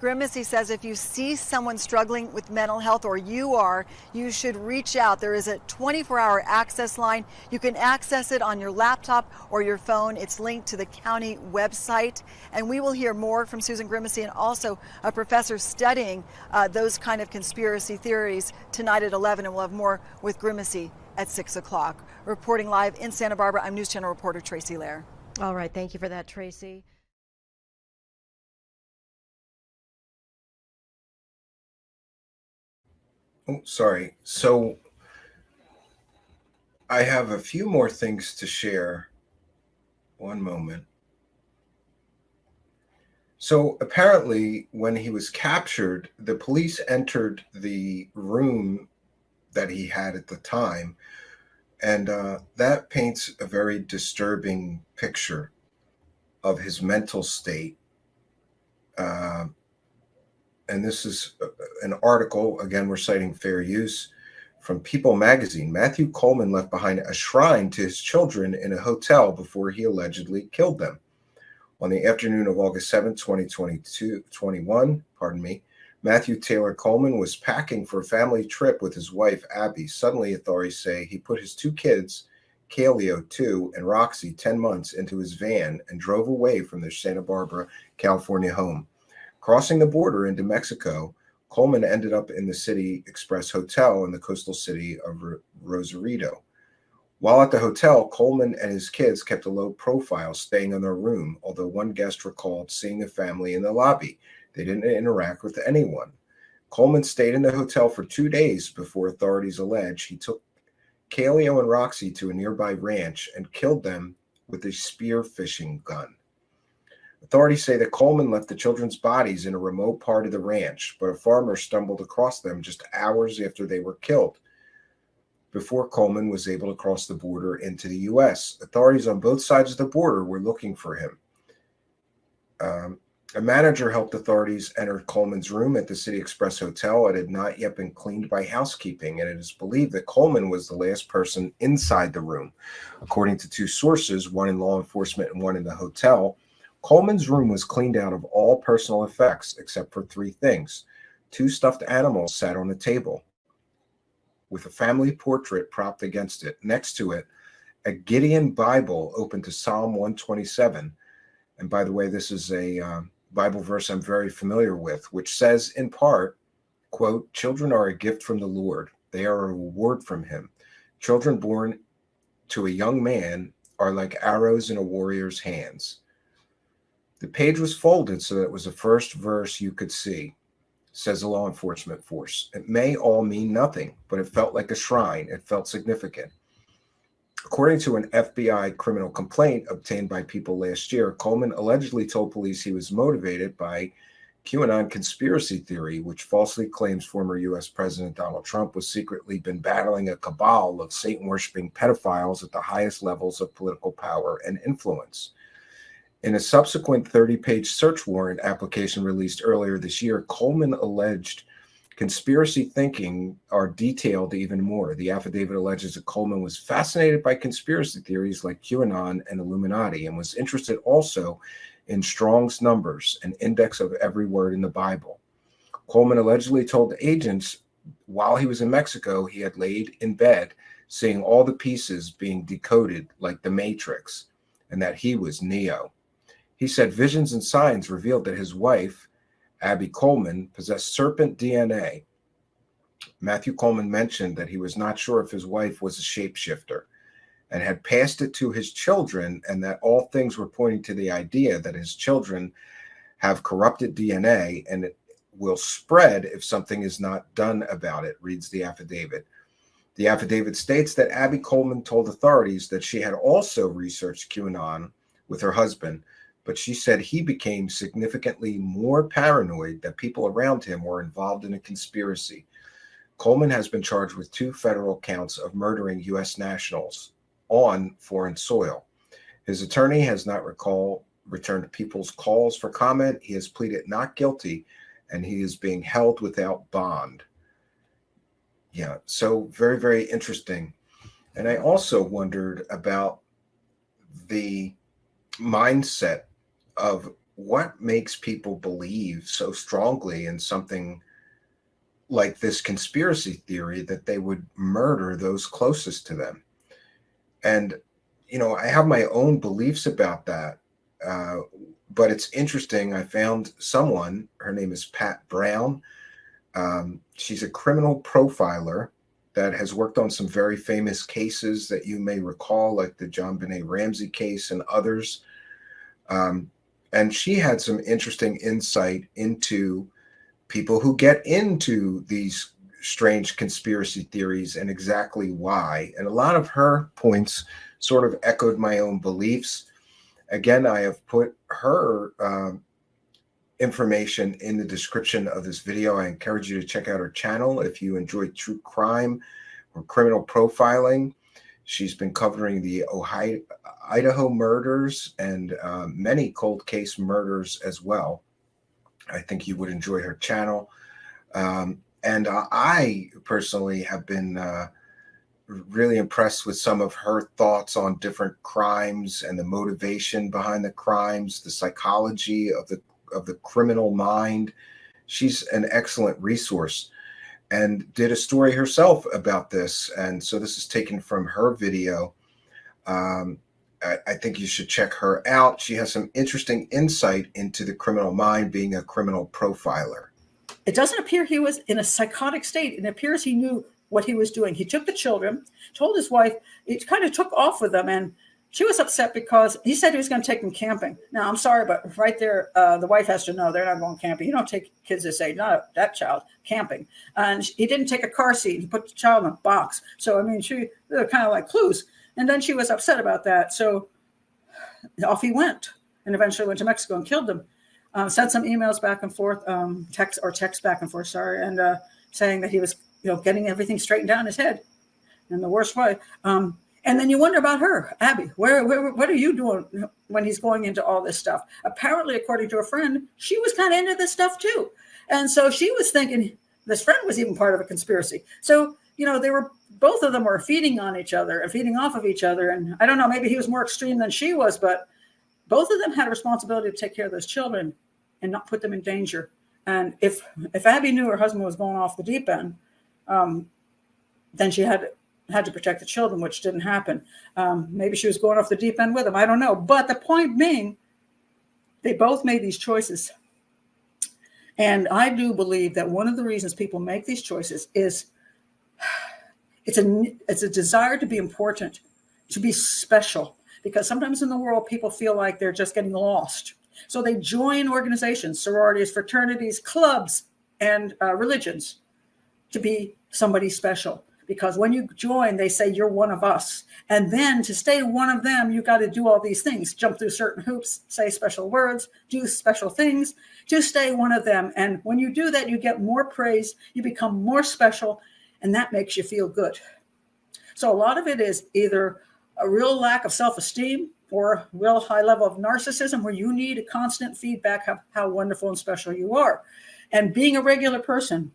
Speaker 11: Grimacy says if you see someone struggling with mental health, or you should reach out. There is a 24-hour access line. You can access it on your laptop or your phone. It's linked to the county website. And we will hear more from Susan Grimacy and also a professor studying those kind of conspiracy theories tonight at 11. And we'll have more with Grimacy at 6 o'clock. Reporting live in Santa Barbara, I'm News Channel reporter Tracy Lair.
Speaker 10: All right, thank you for that, Tracy.
Speaker 3: Oh, sorry. So I have a few more things to share. One moment. So apparently, when he was captured, the police entered the room that he had at the time, and that paints a very disturbing picture of his mental state. Uh, and this is an article, again, we're citing fair use from People magazine. Matthew Coleman left behind a shrine to his children in a hotel before he allegedly killed them. On the afternoon of August 7, 2021, Matthew Taylor Coleman was packing for a family trip with his wife, Abby. Suddenly, authorities say he put his two kids, Kaleo, 2, and Roxy, 10 months, into his van and drove away from their Santa Barbara, California home. Crossing the border into Mexico, Coleman ended up in the City Express Hotel in the coastal city of Rosarito. While at the hotel, Coleman and his kids kept a low profile, staying in their room, although one guest recalled seeing the family in the lobby. They didn't interact with anyone. Coleman stayed in the hotel for 2 days before authorities allege he took Kaleo and Roxy to a nearby ranch and killed them with a spear fishing gun. Authorities say that Coleman left the children's bodies in a remote part of the ranch, but a farmer stumbled across them just hours after they were killed, before Coleman was able to cross the border into the U.S. Authorities on both sides of the border were looking for him. A manager helped authorities enter Coleman's room at the City Express Hotel. It had not yet been cleaned by housekeeping, and it is believed that Coleman was the last person inside the room. According to two sources, one in law enforcement and one in the hotel, Coleman's room was cleaned out of all personal effects except for 3 things. 2 stuffed animals sat on a table with a family portrait propped against it. Next to it, a Gideon Bible open to Psalm 127. And by the way, this is a Bible verse I'm very familiar with, which says in part, quote, "Children are a gift from the Lord. They are a reward from him. Children born to a young man are like arrows in a warrior's hands." The page was folded so that it was the first verse you could see, says a law enforcement force. It may all mean nothing, but it felt like a shrine. It felt significant. According to an FBI criminal complaint obtained by People last year, Coleman allegedly told police he was motivated by QAnon conspiracy theory, which falsely claims former U.S. President Donald Trump was secretly been battling a cabal of Satan-worshiping pedophiles at the highest levels of political power and influence. In a subsequent 30-page search warrant application released earlier this year, Coleman alleged conspiracy thinking are detailed even more. The affidavit alleges that Coleman was fascinated by conspiracy theories like QAnon and Illuminati and was interested also in Strong's numbers, an index of every word in the Bible. Coleman allegedly told agents while he was in Mexico he had laid in bed seeing all the pieces being decoded like the Matrix and that he was Neo. He said visions and signs revealed that his wife, Abby Coleman, possessed serpent DNA. Matthew Coleman mentioned that he was not sure if his wife was a shapeshifter and had passed it to his children, and that all things were pointing to the idea that his children have corrupted DNA and it will spread if something is not done about it, reads the affidavit. The affidavit states that Abby Coleman told authorities that she had also researched QAnon with her husband, but she said he became significantly more paranoid that people around him were involved in a conspiracy. Coleman has been charged with 2 federal counts of murdering U.S. nationals on foreign soil. His attorney has not returned People's calls for comment. He has pleaded not guilty, and he is being held without bond. Yeah, so very, very interesting. And I also wondered about the mindset of what makes people believe so strongly in something like this conspiracy theory that they would murder those closest to them. And, you know, I have my own beliefs about that. But it's interesting. I found someone, her name is Pat Brown. She's a criminal profiler that has worked on some very famous cases that you may recall, like the John Benet Ramsey case and others. And she had some interesting insight into people who get into these strange conspiracy theories and exactly why. And a lot of her points sort of echoed my own beliefs. Again, I have put her information in the description of this video. I encourage you to check out her channel if you enjoy true crime or criminal profiling. She's been covering the Idaho murders and many cold case murders as well. I think you would enjoy her channel. And I personally have been really impressed with some of her thoughts on different crimes and the motivation behind the crimes, the psychology of the criminal mind. She's an excellent resource and did a story herself about this. And so this is taken from her video. I think you should check her out. She has some interesting insight into the criminal mind, being a criminal profiler.
Speaker 13: It doesn't appear he was in a psychotic state. It appears he knew what he was doing. He took the children, told his wife, he kind of took off with them, and she was upset because he said he was going to take them camping. Now, I'm sorry, but right there, the wife has to know they're not going camping. You don't take kids this age, not that child, camping. And he didn't take a car seat. He put the child in a box. So, I mean, they're kind of like clues. And then she was upset about that. So off he went and eventually went to Mexico and killed them. Sent some emails back and forth, text back and forth, sorry, and saying that he was, getting everything straightened out in his head in the worst way. And then you wonder about her, Abby. What are you doing when he's going into all this stuff? Apparently, according to a friend, she was kind of into this stuff too. And so she was thinking this friend was even part of a conspiracy. So, both of them were feeding on each other and feeding off of each other. And I don't know, maybe he was more extreme than she was, but both of them had a responsibility to take care of those children and not put them in danger. And if Abby knew her husband was going off the deep end, then she had to protect the children, which didn't happen. Maybe she was going off the deep end with him. I don't know. But the point being, they both made these choices. And I do believe that one of the reasons people make these choices is it's a desire to be important, to be special. Because sometimes in the world, people feel like they're just getting lost. So they join organizations, sororities, fraternities, clubs, and religions to be somebody special. Because when you join, they say you're one of us. And then to stay one of them, you got to do all these things, jump through certain hoops, say special words, do special things to stay one of them. And when you do that, you get more praise, you become more special, and that makes you feel good. So a lot of it is either a real lack of self-esteem or a real high level of narcissism where you need a constant feedback of how wonderful and special you are. And being a regular person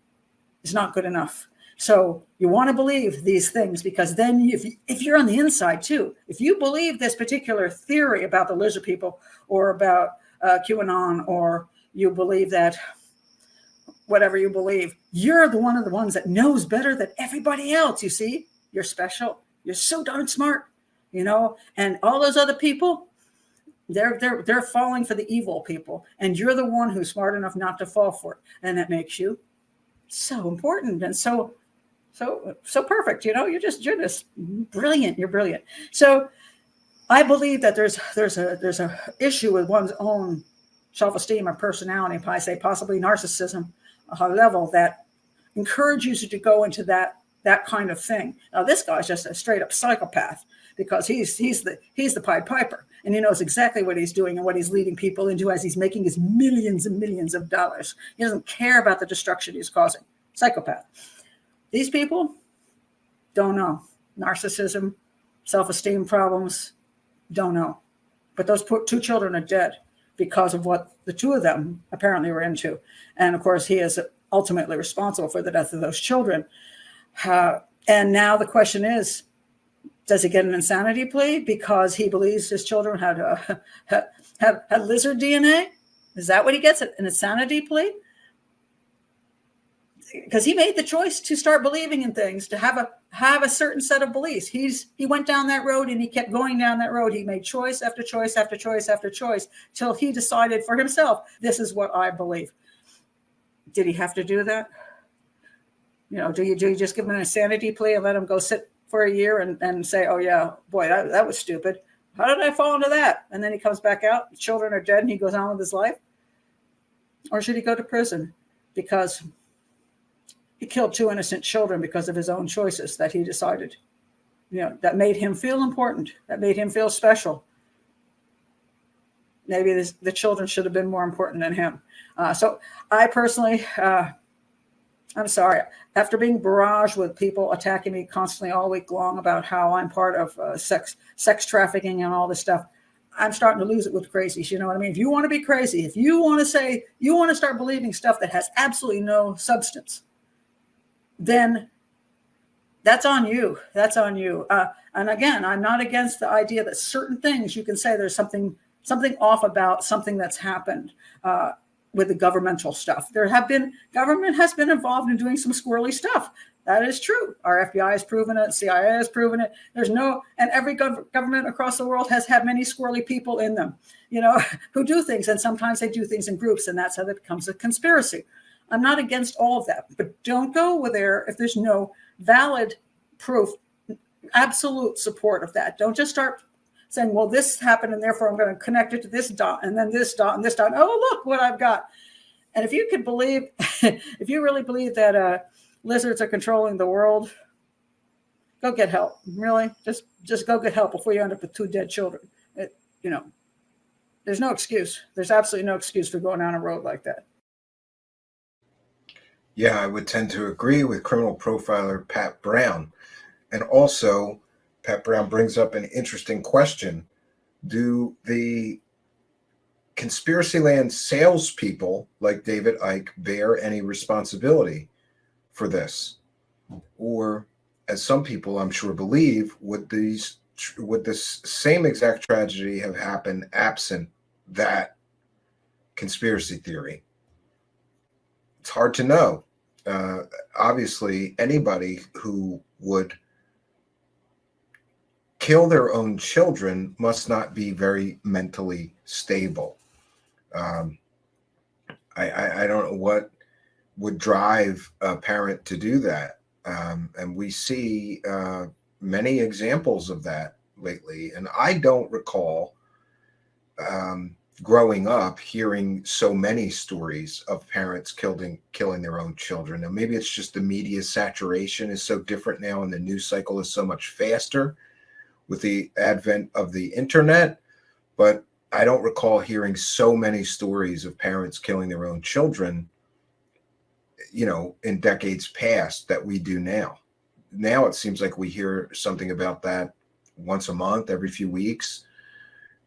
Speaker 13: is not good enough. So you want to believe these things because then if you're on the inside too, if you believe this particular theory about the lizard people or about QAnon, or you believe that whatever you believe, you're one of the ones that knows better than everybody else. You see, you're special. You're so darn smart, and all those other people, they're falling for the evil people. And you're the one who's smart enough not to fall for it. And that makes you so important and so perfect. You're just brilliant. You're brilliant. So I believe that there's a issue with one's own self-esteem or personality, I say possibly narcissism, a level that encourages you to go into that kind of thing. Now, this guy's just a straight up psychopath because he's the Pied Piper, and he knows exactly what he's doing and what he's leading people into as he's making his millions and millions of dollars. He doesn't care about the destruction he's causing. Psychopath. These people don't know. Narcissism, self-esteem problems, don't know. But those two children are dead because of what the two of them apparently were into. And of course, he is ultimately responsible for the death of those children. And now the question is, does he get an insanity plea because he believes his children had lizard DNA? Is that what he gets, an insanity plea? Because he made the choice to start believing in things, to have a certain set of beliefs. He went down that road and he kept going down that road. He made choice after choice after choice after choice till he decided for himself, this is what I believe. Did he have to do that? Do you just give him an insanity plea and let him go sit for a year and say, oh yeah, boy, that was stupid. How did I fall into that? And then he comes back out, the children are dead, and he goes on with his life? Or should he go to prison? Because He killed 2 innocent children because of his own choices that he decided, that made him feel important, that made him feel special. Maybe the children should have been more important than him. So I personally, I'm sorry, after being barraged with people attacking me constantly all week long about how I'm part of sex trafficking and all this stuff, I'm starting to lose it with crazies. You know what I mean? If you want to be crazy, if you want to say, you want to start believing stuff that has absolutely no substance, then that's on you. That's on you. And again, I'm not against the idea that certain things you can say there's something off about something that's happened with the governmental stuff. Government has been involved in doing some squirrely stuff. That is true. Our FBI has proven it. CIA has proven it. And every government across the world has had many squirrely people in them, who do things. And sometimes they do things in groups, and that's how it becomes a conspiracy. I'm not against all of that, but don't go there if there's no valid proof, absolute support of that. Don't just start saying, well, this happened, and therefore I'm going to connect it to this dot, and then this dot, and this dot. Oh, look what I've got. And if you could believe, if you really believe that lizards are controlling the world, go get help. Really, just go get help before you end up with 2 dead children. There's no excuse. There's absolutely no excuse for going down a road like that.
Speaker 3: Yeah, I would tend to agree with criminal profiler Pat Brown. And also, Pat Brown brings up an interesting question. Do the Conspiracyland salespeople like David Icke bear any responsibility for this? Or, as some people I'm sure believe, would this same exact tragedy have happened absent that conspiracy theory? It's hard to know. Obviously, anybody who would kill their own children must not be very mentally stable. I don't know what would drive a parent to do that. And we see many examples of that lately. And I don't recall growing up hearing so many stories of parents killing their own children. And maybe it's just the media saturation is so different now, and the news cycle is so much faster with the advent of the internet. But I don't recall hearing so many stories of parents killing their own children, in decades past that we do now. Now it seems like we hear something about that once a month, every few weeks.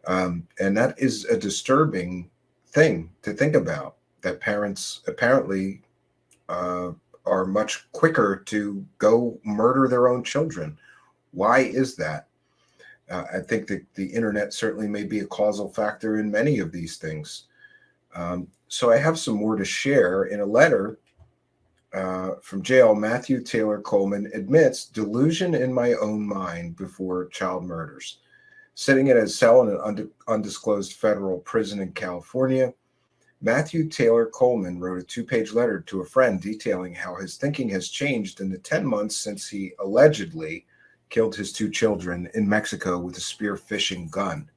Speaker 3: And that is a disturbing thing to think about, that parents apparently are much quicker to go murder their own children. Why is that? I think that the internet certainly may be a causal factor in many of these things. So I have some more to share. In a letter from jail, Matthew Taylor Coleman admits delusion in my own mind before child murders. Sitting in a cell in an undisclosed federal prison in California, Matthew Taylor Coleman wrote a 2-page letter to a friend detailing how his thinking has changed in the 10 months since he allegedly killed his 2 children in Mexico with a spear fishing gun.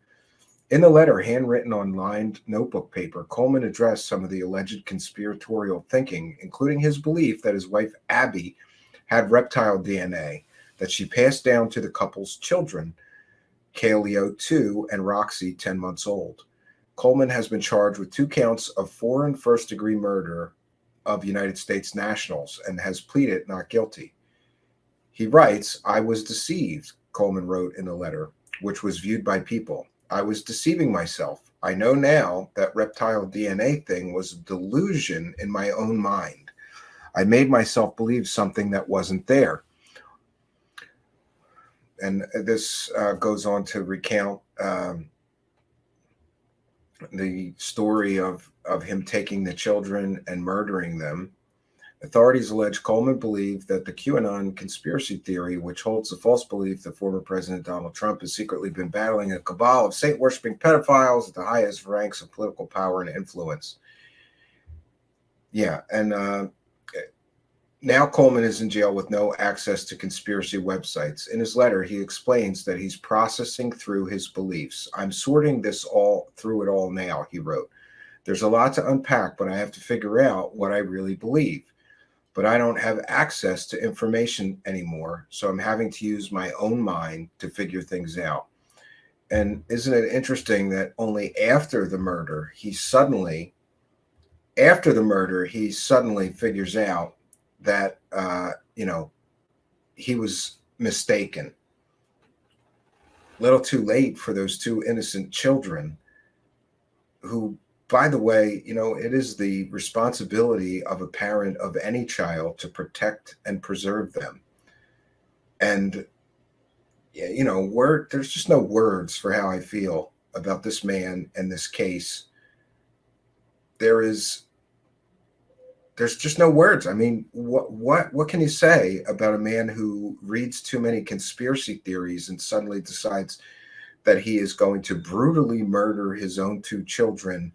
Speaker 3: In the letter, handwritten on lined notebook paper, Coleman addressed some of the alleged conspiratorial thinking, including his belief that his wife Abby had reptile DNA that she passed down to the couple's children, Kaleo 2 and Roxy 10 months old. Coleman has been charged with 2 counts of foreign first-degree murder of United States nationals and has pleaded not guilty. He writes, I was deceived, Coleman wrote in the letter, which was viewed by people. I was deceiving myself. I know now that reptile DNA thing was a delusion in my own mind. I made myself believe something that wasn't there. And this goes on to recount the story of him taking the children and murdering them. Authorities allege Coleman believed that the QAnon conspiracy theory, which holds the false belief that former President Donald Trump has secretly been battling a cabal of Satan-worshiping pedophiles at the highest ranks of political power and influence. Yeah, and now Coleman is in jail with no access to conspiracy websites. In his letter, he explains that he's processing through his beliefs. I'm sorting this all through it all now, he wrote. There's a lot to unpack, but I have to figure out what I really believe. but I don't have access to information anymore, so I'm having to use my own mind to figure things out. And isn't it interesting that only after the murder, he suddenly figures out that, he was mistaken. Little too late for those two innocent children who, by the way, it is the responsibility of a parent of any child to protect and preserve them. And, there's just no words for how I feel about this man and this case. There's just no words. I mean, what can you say about a man who reads too many conspiracy theories and suddenly decides that he is going to brutally murder his own two children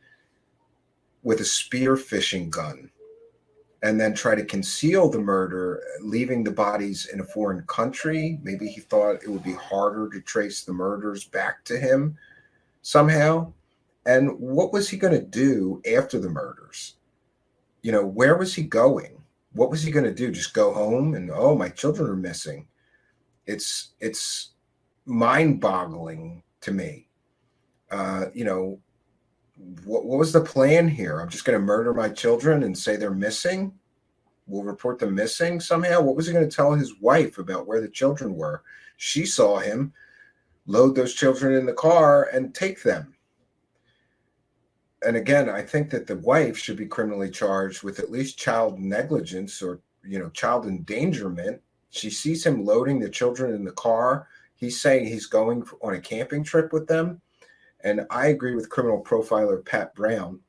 Speaker 3: with a spear fishing gun, and then try to conceal the murder, leaving the bodies in a foreign country? Maybe he thought it would be harder to trace the murders back to him somehow. And what was he going to do after the murders? Where was he going? What was he going to do? Just go home and, oh, my children are missing. It's mind-boggling to me. What was the plan here? I'm just going to murder my children and say they're missing? We'll report them missing somehow? What was he going to tell his wife about where the children were? She saw him load those children in the car and take them. And again, I think that the wife should be criminally charged with at least child negligence or, child endangerment. She sees him loading the children in the car. He's saying he's going on a camping trip with them. And I agree with criminal profiler Pat Brown.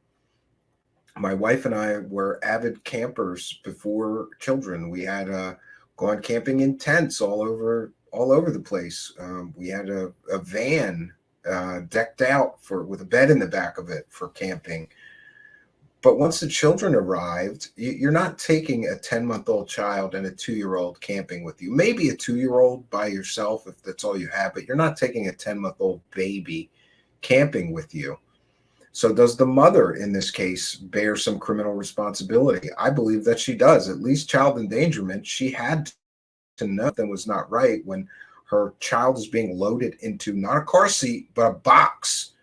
Speaker 3: My wife and I were avid campers before children. We had gone camping in tents all over the place. We had a van decked out with a bed in the back of it for camping. But once the children arrived, you're not taking a 10-month-old child and a 2-year-old camping with you. Maybe a 2-year-old by yourself if that's all you have, but you're not taking a 10-month-old baby camping with you. So does the mother in this case bear some criminal responsibility? I believe that she does. At least child endangerment. She had to know something was not right when her child is being loaded into not a car seat, but a box.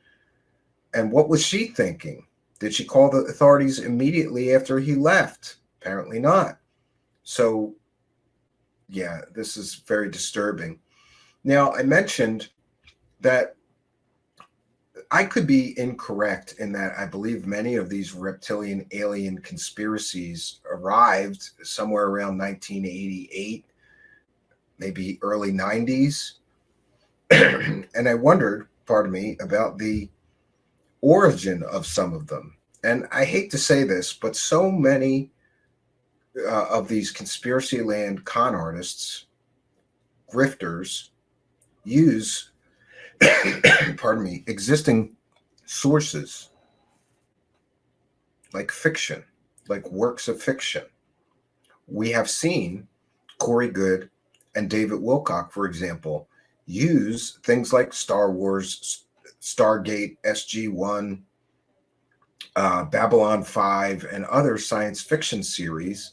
Speaker 3: And what was she thinking? Did she call the authorities immediately after he left? Apparently not. So, yeah, this is very disturbing. Now, I mentioned that I could be incorrect in that I believe many of these reptilian alien conspiracies arrived somewhere around 1988, maybe early 90s. And I wondered, about the origin of some of them. And I hate to say this, but so many of these conspiracy land con artists, grifters, use existing sources like fiction, like works of fiction. We have seen Corey Goode and David Wilcock, for example, use things like Star Wars, Stargate, SG-1, Babylon 5, and other science fiction series.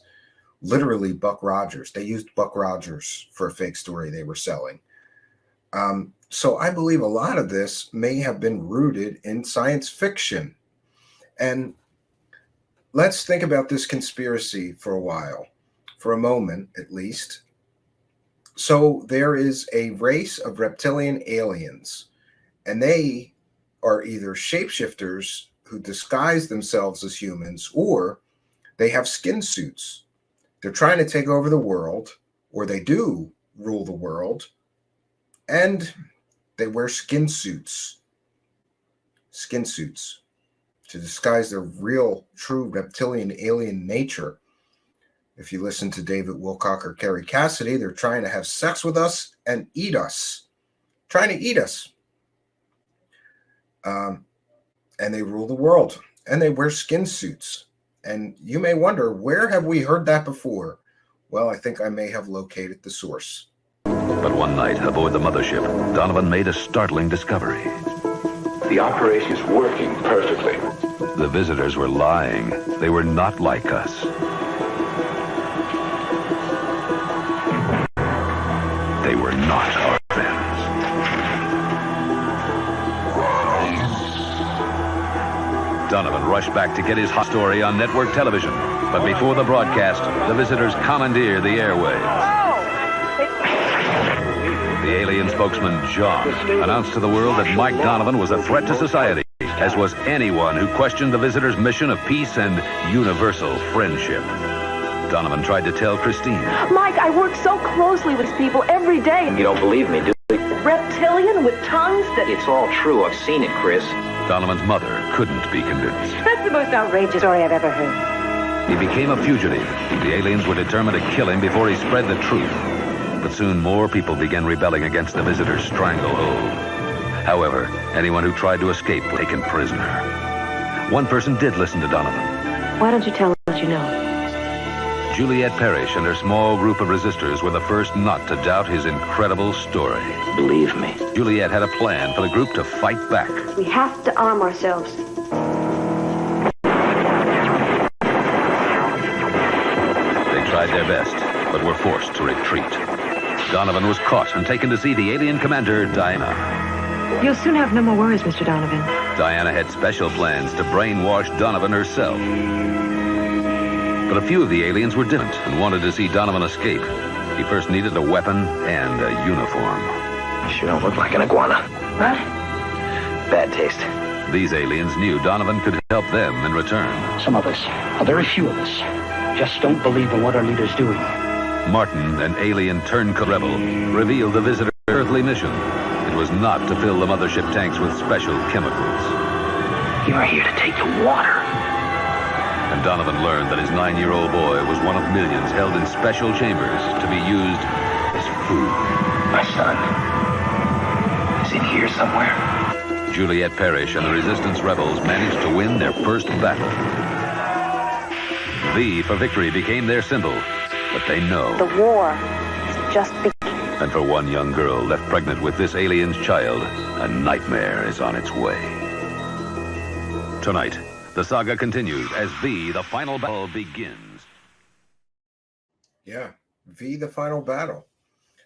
Speaker 3: Literally Buck Rogers. They used Buck Rogers for a fake story they were selling. So I believe a lot of this may have been rooted in science fiction. And let's think about this conspiracy for a while, for a moment at least. So there is a race of reptilian aliens, and they are either shapeshifters who disguise themselves as humans, or they have skin suits. They're trying to take over the world, or they do rule the world, and they wear skin suits to disguise their real, true reptilian alien nature. If you listen to David Wilcock or Kerry Cassidy, they're trying to have sex with us and eat us. Trying to eat us. And they rule the world. And they wear skin suits. And you may wonder, where have we heard that before? Well, I think I may have located the source.
Speaker 14: But one night, aboard the mothership, Donovan made a startling discovery.
Speaker 15: The operation is working perfectly.
Speaker 14: The visitors were lying. They were not like us. not our friends. Donovan rushed back to get his hot story on network television. But before the broadcast, the visitors commandeered the airwaves. The alien spokesman, John, announced to the world that Mike Donovan was a threat to society, as was anyone who questioned the visitors' mission of peace and universal friendship. Donovan tried to tell Christine.
Speaker 16: Mike, I work so closely with people every day.
Speaker 17: You don't believe me, do you?
Speaker 16: Reptilian with tongues that...
Speaker 17: It's all true. I've seen it, Chris.
Speaker 14: Donovan's mother couldn't be convinced.
Speaker 16: That's the most outrageous story I've ever heard.
Speaker 14: He became a fugitive. The aliens were determined to kill him before he spread the truth. But soon more people began rebelling against the visitor's stranglehold. However, anyone who tried to escape was taken prisoner. One person did listen to Donovan.
Speaker 16: Why don't you tell us what you know?
Speaker 14: Juliet Parrish and her small group of resistors were the first not to doubt his incredible story.
Speaker 17: Believe me.
Speaker 14: Juliet had a plan for the group to fight back.
Speaker 16: We have to arm ourselves.
Speaker 14: They tried their best, but were forced to retreat. Donovan was caught and taken to see the alien commander, Diana.
Speaker 16: You'll soon have no more worries, Mr. Donovan.
Speaker 14: Diana had special plans to brainwash Donovan herself. But a few of the aliens were different and wanted to see Donovan escape. He first needed a weapon and a uniform.
Speaker 17: You sure don't look like an iguana. What? Bad taste.
Speaker 14: These aliens knew Donovan could help them in return.
Speaker 18: Some of us, a very few of us, just don't believe in what our leader's doing.
Speaker 14: Martin, an alien turncoat rebel, revealed the visitor's earthly mission. It was not to fill the mothership tanks with special chemicals.
Speaker 18: You are here to take the water.
Speaker 14: And Donovan learned that his 9-year-old boy was one of millions held in special chambers to be used as food.
Speaker 18: My son is in here somewhere.
Speaker 14: Juliet Parrish and the resistance rebels managed to win their first battle. V for victory became their symbol, but they know.
Speaker 16: The war is just beginning.
Speaker 14: And for one young girl left pregnant with this alien's child, a nightmare is on its way. Tonight, the saga continues as V, the final battle, begins.
Speaker 3: Yeah, V, the final battle.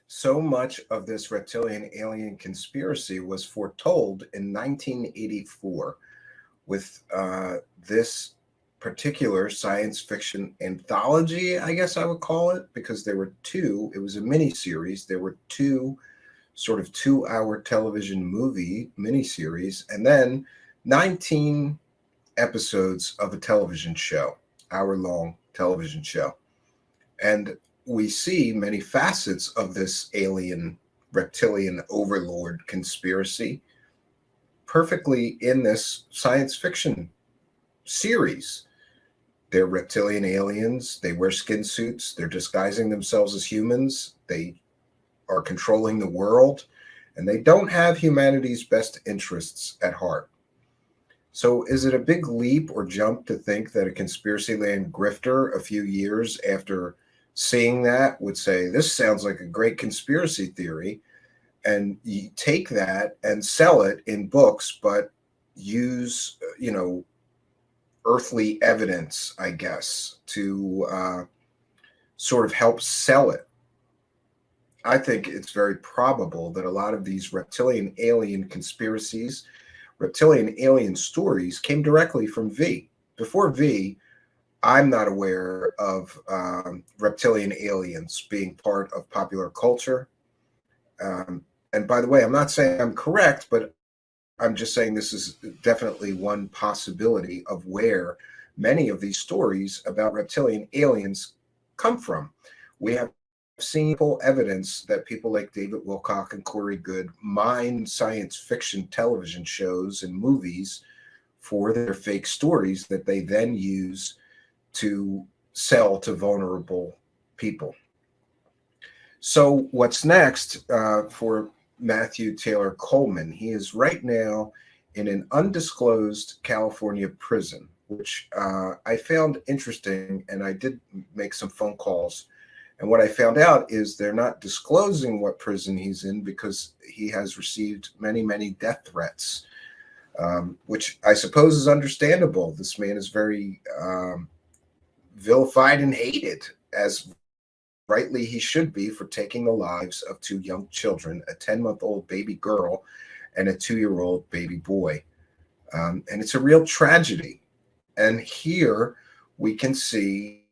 Speaker 3: So much of this reptilian alien conspiracy was foretold in 1984 with this particular science fiction anthology, I guess I would call it, because there were two. It was a miniseries. There were two sort of 2-hour television movie miniseries, and then 19 episodes of a television show, hour-long television show. And we see many facets of this alien reptilian overlord conspiracy perfectly in this science fiction series. They're reptilian aliens. They wear skin suits. They're disguising themselves as humans. They are controlling the world, and they don't have humanity's best interests at heart. So is it a big leap or jump to think that a conspiracy land grifter a few years after seeing that would say, this sounds like a great conspiracy theory, and you take that and sell it in books, but use, earthly evidence, I guess, to sort of help sell it? I think it's very probable that a lot of these reptilian alien conspiracies, reptilian alien stories came directly from V. Before V, I'm not aware of reptilian aliens being part of popular culture. And by the way, I'm not saying I'm correct, but I'm just saying this is definitely one possibility of where many of these stories about reptilian aliens come from. We have seen evidence that people like David Wilcock and Corey Goode mine science fiction television shows and movies for their fake stories that they then use to sell to vulnerable people. So what's next for Matthew Taylor Coleman? He is right now in an undisclosed California prison, which I found interesting, and I did make some phone calls. And what I found out is they're not disclosing what prison he's in because he has received many, many death threats, which I suppose is understandable. This man is very vilified and hated, as rightly he should be, for taking the lives of two young children, a 10-month-old baby girl and a 2-year-old baby boy. And it's a real tragedy. And here we can see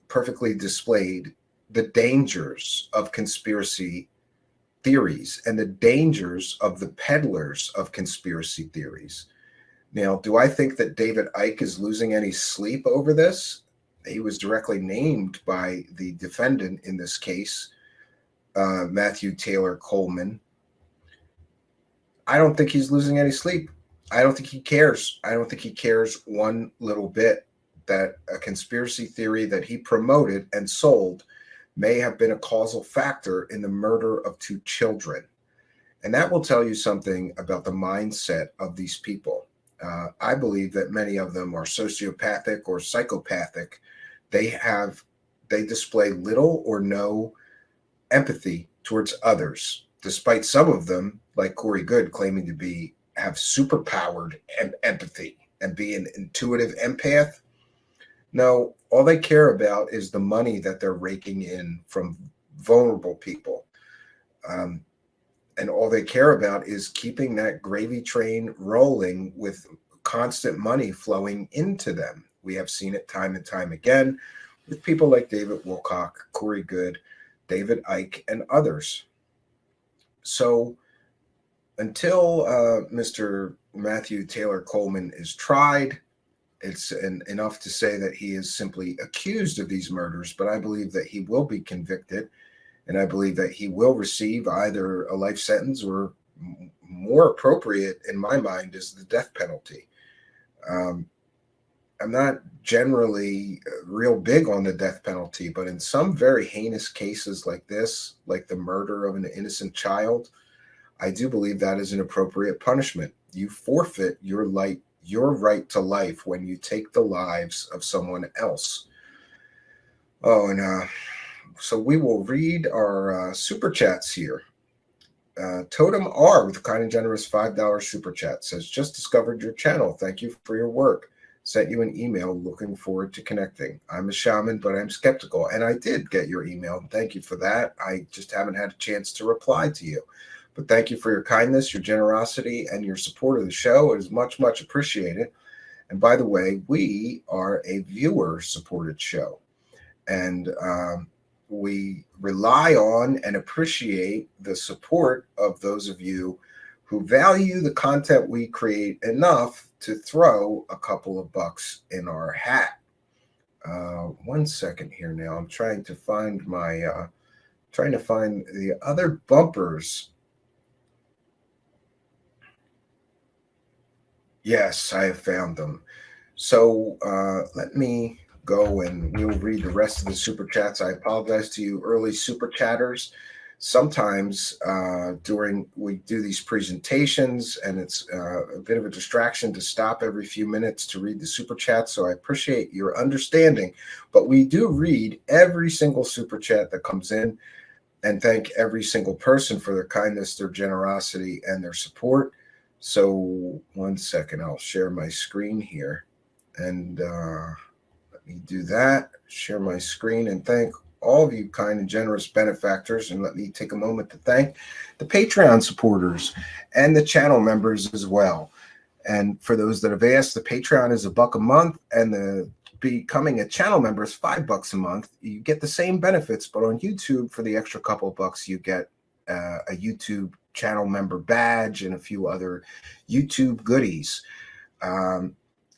Speaker 3: perfectly displayed the dangers of conspiracy theories and the dangers of the peddlers of conspiracy theories. Now, do I think that David Icke is losing any sleep over this? He was directly named by the defendant in this case, Matthew Taylor Coleman. I don't think he's losing any sleep. I don't think he cares. I don't think he cares one little bit that a conspiracy theory that he promoted and sold may have been a causal factor in the murder of two children. And that will tell you something about the mindset of these people. I believe that many of them are sociopathic or psychopathic. They display little or no empathy towards others, despite some of them, like Corey Good, claiming to have superpowered empathy and be an intuitive empath. No, all they care about is the money that they're raking in from vulnerable people. And all they care about is keeping that gravy train rolling with constant money flowing into them. We have seen it time and time again with people like David Wilcock, Corey Good, David Icke, and others. So until Mr. Matthew Taylor Coleman is tried, it's enough to say that he is simply accused of these murders, but I believe that he will be convicted. And I believe that he will receive either a life sentence or, more appropriate in my mind, is the death penalty. I'm not generally real big on the death penalty, but in some very heinous cases like this, like the murder of an innocent child, I do believe that is an appropriate punishment. You forfeit your right to life when you take the lives of someone else. Oh, and so we will read our super chats here. Totem R with a kind and generous $5 super chat says, just discovered your channel. Thank you for your work. Sent you an email. Looking forward to connecting. I'm a shaman, but I'm skeptical. And I did get your email. Thank you for that. I just haven't had a chance to reply to you. But thank you for your kindness, your generosity, and your support of the show. It is much, much appreciated. And by the way, we are a viewer-supported show. And we rely on and appreciate the support of those of you who value the content we create enough to throw a couple of bucks in our hat. 1 second here now. I'm trying to find the other bumpers. Yes, I have found them. So let me go and we'll read the rest of the super chats. I apologize to you early super chatters. Sometimes we do these presentations and it's a bit of a distraction to stop every few minutes to read the super chat. So I appreciate your understanding, but we do read every single super chat that comes in and thank every single person for their kindness, their generosity, and their support. So 1 second, I'll share my screen here and let me do that, share my screen, and thank all of you kind and generous benefactors. And let me take a moment to thank the Patreon supporters and the channel members as well. And for those that have asked, the Patreon is $1 a month and becoming a channel member is $5 a month. You get the same benefits, but on YouTube for the extra couple of bucks, you get a YouTube channel member badge and a few other YouTube goodies.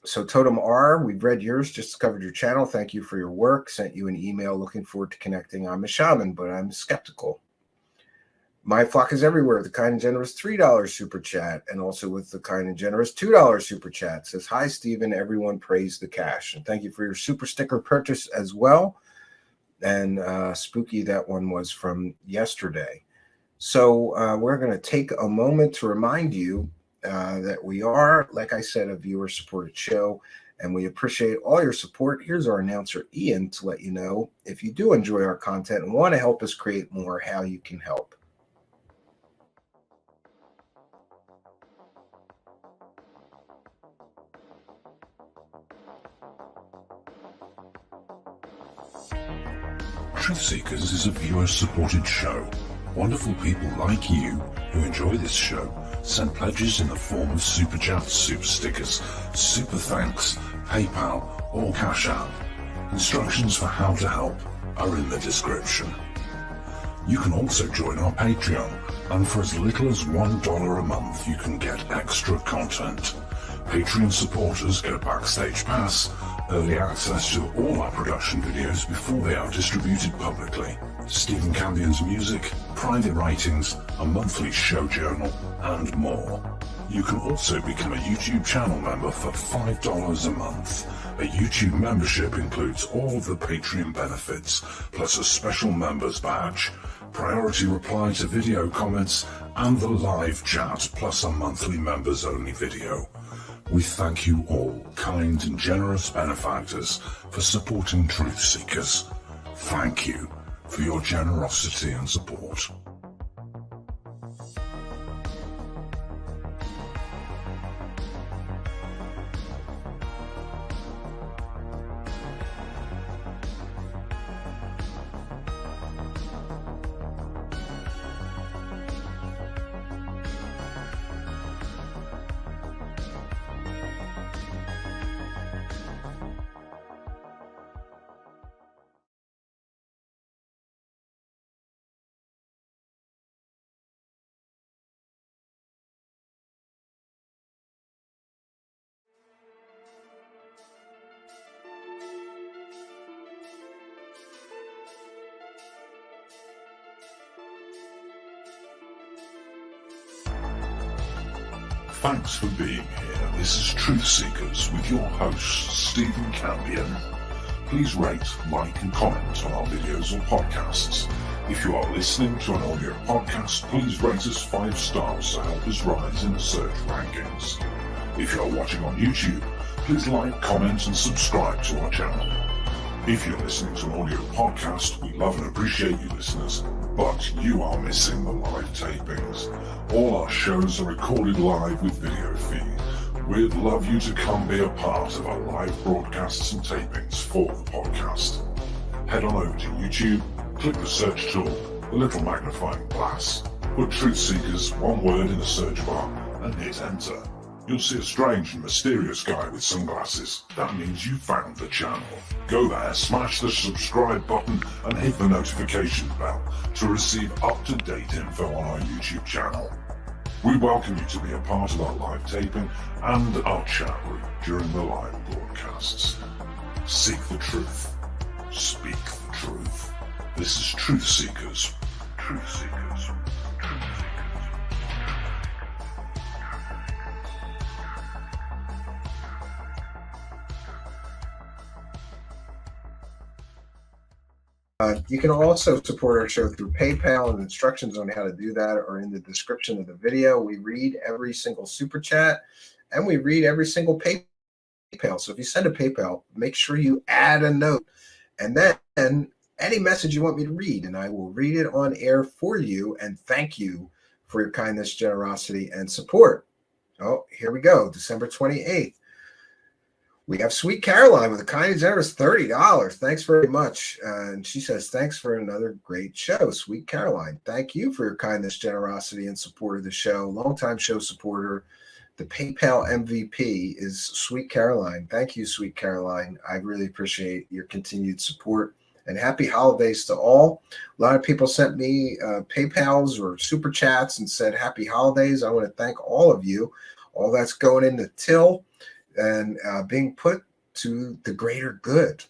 Speaker 3: So Totem R, we've read yours, just discovered your channel. Thank you for your work. Sent you an email. Looking forward to connecting. I'm a shaman, but I'm skeptical. My Flock is Everywhere, the kind and generous $3 super chat, and also with the kind and generous $2 super chat. Says, hi, Stephen. Everyone praise the cash. And thank you for your super sticker purchase as well. And Spooky, that one was from yesterday. So we're going to take a moment to remind you that we are, like I said, a viewer-supported show, and we appreciate all your support. Here's our announcer, Ian, to let you know if you do enjoy our content and want to help us create more, how you can help.
Speaker 19: Truthseekers is a viewer-supported show. Wonderful people like you who enjoy this show send pledges in the form of super chats, super stickers, super thanks, PayPal, or Cash App. Instructions for how to help are in the description. You can also join our Patreon, and for as little as $1 a month you can get extra content. Patreon supporters get a backstage pass, early access to all our production videos before they are distributed publicly, Stephen Campion's music, private writings, a monthly show journal, and more. You can also become a YouTube channel member for $5 a month. A YouTube membership includes all of the Patreon benefits, plus a special members badge, priority reply to video comments, and the live chat, plus a monthly members-only video. We thank you all, kind and generous benefactors, for supporting Truth Seekers. Thank you for your generosity and support. Thanks for being here. This is Truth Seekers with your host, Stephen Campion. Please rate, like, and comment on our videos or podcasts. If you are listening to an audio podcast, please rate us 5 stars to help us rise in the search rankings. If you are watching on YouTube, please like, comment, and subscribe to our channel. If you're listening to an audio podcast, we love and appreciate you listeners, but you are missing the live tapings. All our shows are recorded live with video feed. We'd love you to come be a part of our live broadcasts and tapings for the podcast. Head on over to YouTube, click the search tool, the little magnifying glass, put Truth Seekers, one word in the search bar, and hit enter. You'll see a strange and mysterious guy with sunglasses. That means you found the channel. Go there, smash the subscribe button, and hit the notification bell to receive up-to-date info on our YouTube channel. We welcome you to be a part of our live taping and our chat room during the live broadcasts. Seek the truth. Speak the truth. This is Truth Seekers. Truth Seekers. Truth Seekers.
Speaker 3: You can also support our show through PayPal, and instructions on how to do that are in the description of the video. We read every single super chat, and we read every single PayPal. So if you send a PayPal, make sure you add a note, and then any message you want me to read, and I will read it on air for you, and thank you for your kindness, generosity, and support. Oh, here we go, December 28th. We have Sweet Caroline with a kind and generous $30. Thanks very much. And she says, thanks for another great show. Sweet Caroline, thank you for your kindness, generosity, and support of the show. Longtime show supporter. The PayPal MVP is Sweet Caroline. Thank you, Sweet Caroline. I really appreciate your continued support. And happy holidays to all. A lot of people sent me PayPals or Super Chats and said happy holidays. I want to thank all of you. All that's going into till and being put to the greater good.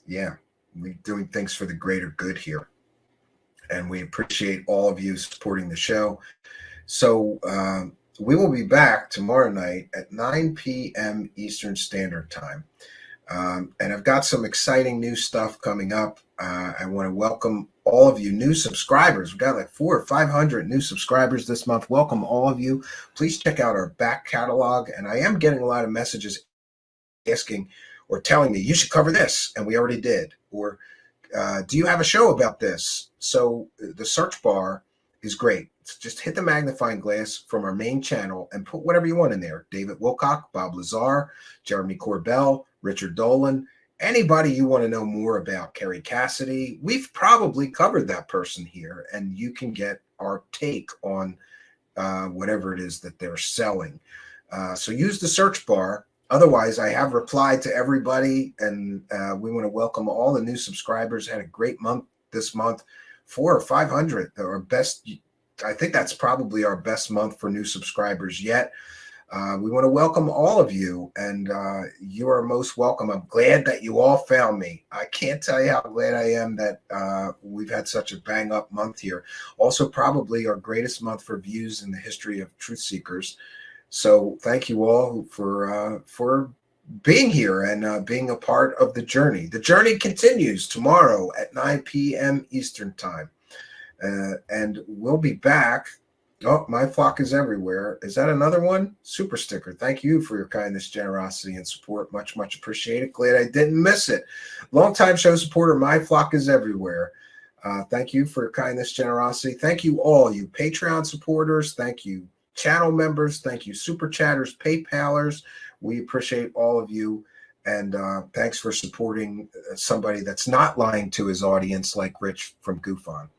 Speaker 3: Yeah, we're doing things for the greater good here. And we appreciate all of you supporting the show. So we will be back tomorrow night at 9 p.m. Eastern Standard Time. And I've got some exciting new stuff coming up. I want to welcome all of you new subscribers. We've got like 400 or 500 new subscribers this month. Welcome all of you. Please check out our back catalog. And I am getting a lot of messages asking or telling me, you should cover this. And we already did. Or do you have a show about this? So the search bar is great. Just hit the magnifying glass from our main channel and put whatever you want in there. David Wilcock, Bob Lazar, Jeremy Corbell, Richard Dolan, anybody you want to know more about Kerry Cassidy, we've probably covered that person here, and you can get our take on whatever it is that they're selling. So use the search bar. Otherwise, I have replied to everybody, and we want to welcome all the new subscribers. Had a great month this month, 400 or 500. Our best, I think that's probably our best month for new subscribers yet. We want to welcome all of you, and you are most welcome. I'm glad that you all found me. I can't tell you how glad I am that we've had such a bang-up month here. Also, probably our greatest month for views in the history of Truth Seekers. So thank you all for being here and being a part of the journey. The journey continues tomorrow at 9 p.m. Eastern Time. And we'll be back. Oh, my flock is everywhere. Is that another one? Super sticker. Thank you for your kindness, generosity, and support. Much, much appreciated. Glad I didn't miss it. Longtime show supporter, my flock is everywhere. Thank you for your kindness, generosity. Thank you all, you Patreon supporters. Thank you, channel members. Thank you, super chatters, PayPalers. We appreciate all of you. And thanks for supporting somebody that's not lying to his audience like Rich from Goof On.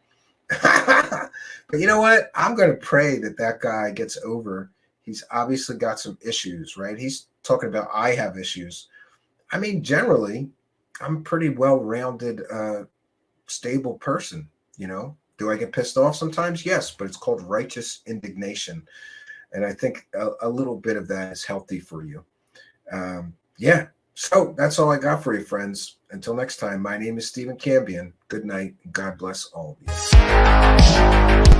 Speaker 3: But you know what? I'm going to pray that that guy gets over. He's obviously got some issues, right? He's talking about I have issues. I mean, generally, I'm a pretty well-rounded, stable person, you know? Do I get pissed off sometimes? Yes, but it's called righteous indignation. And I think a little bit of that is healthy for you. Yeah. So that's all I got for you, friends. Until next time, my name is Stephen Cambion. Good night. And God bless all of you.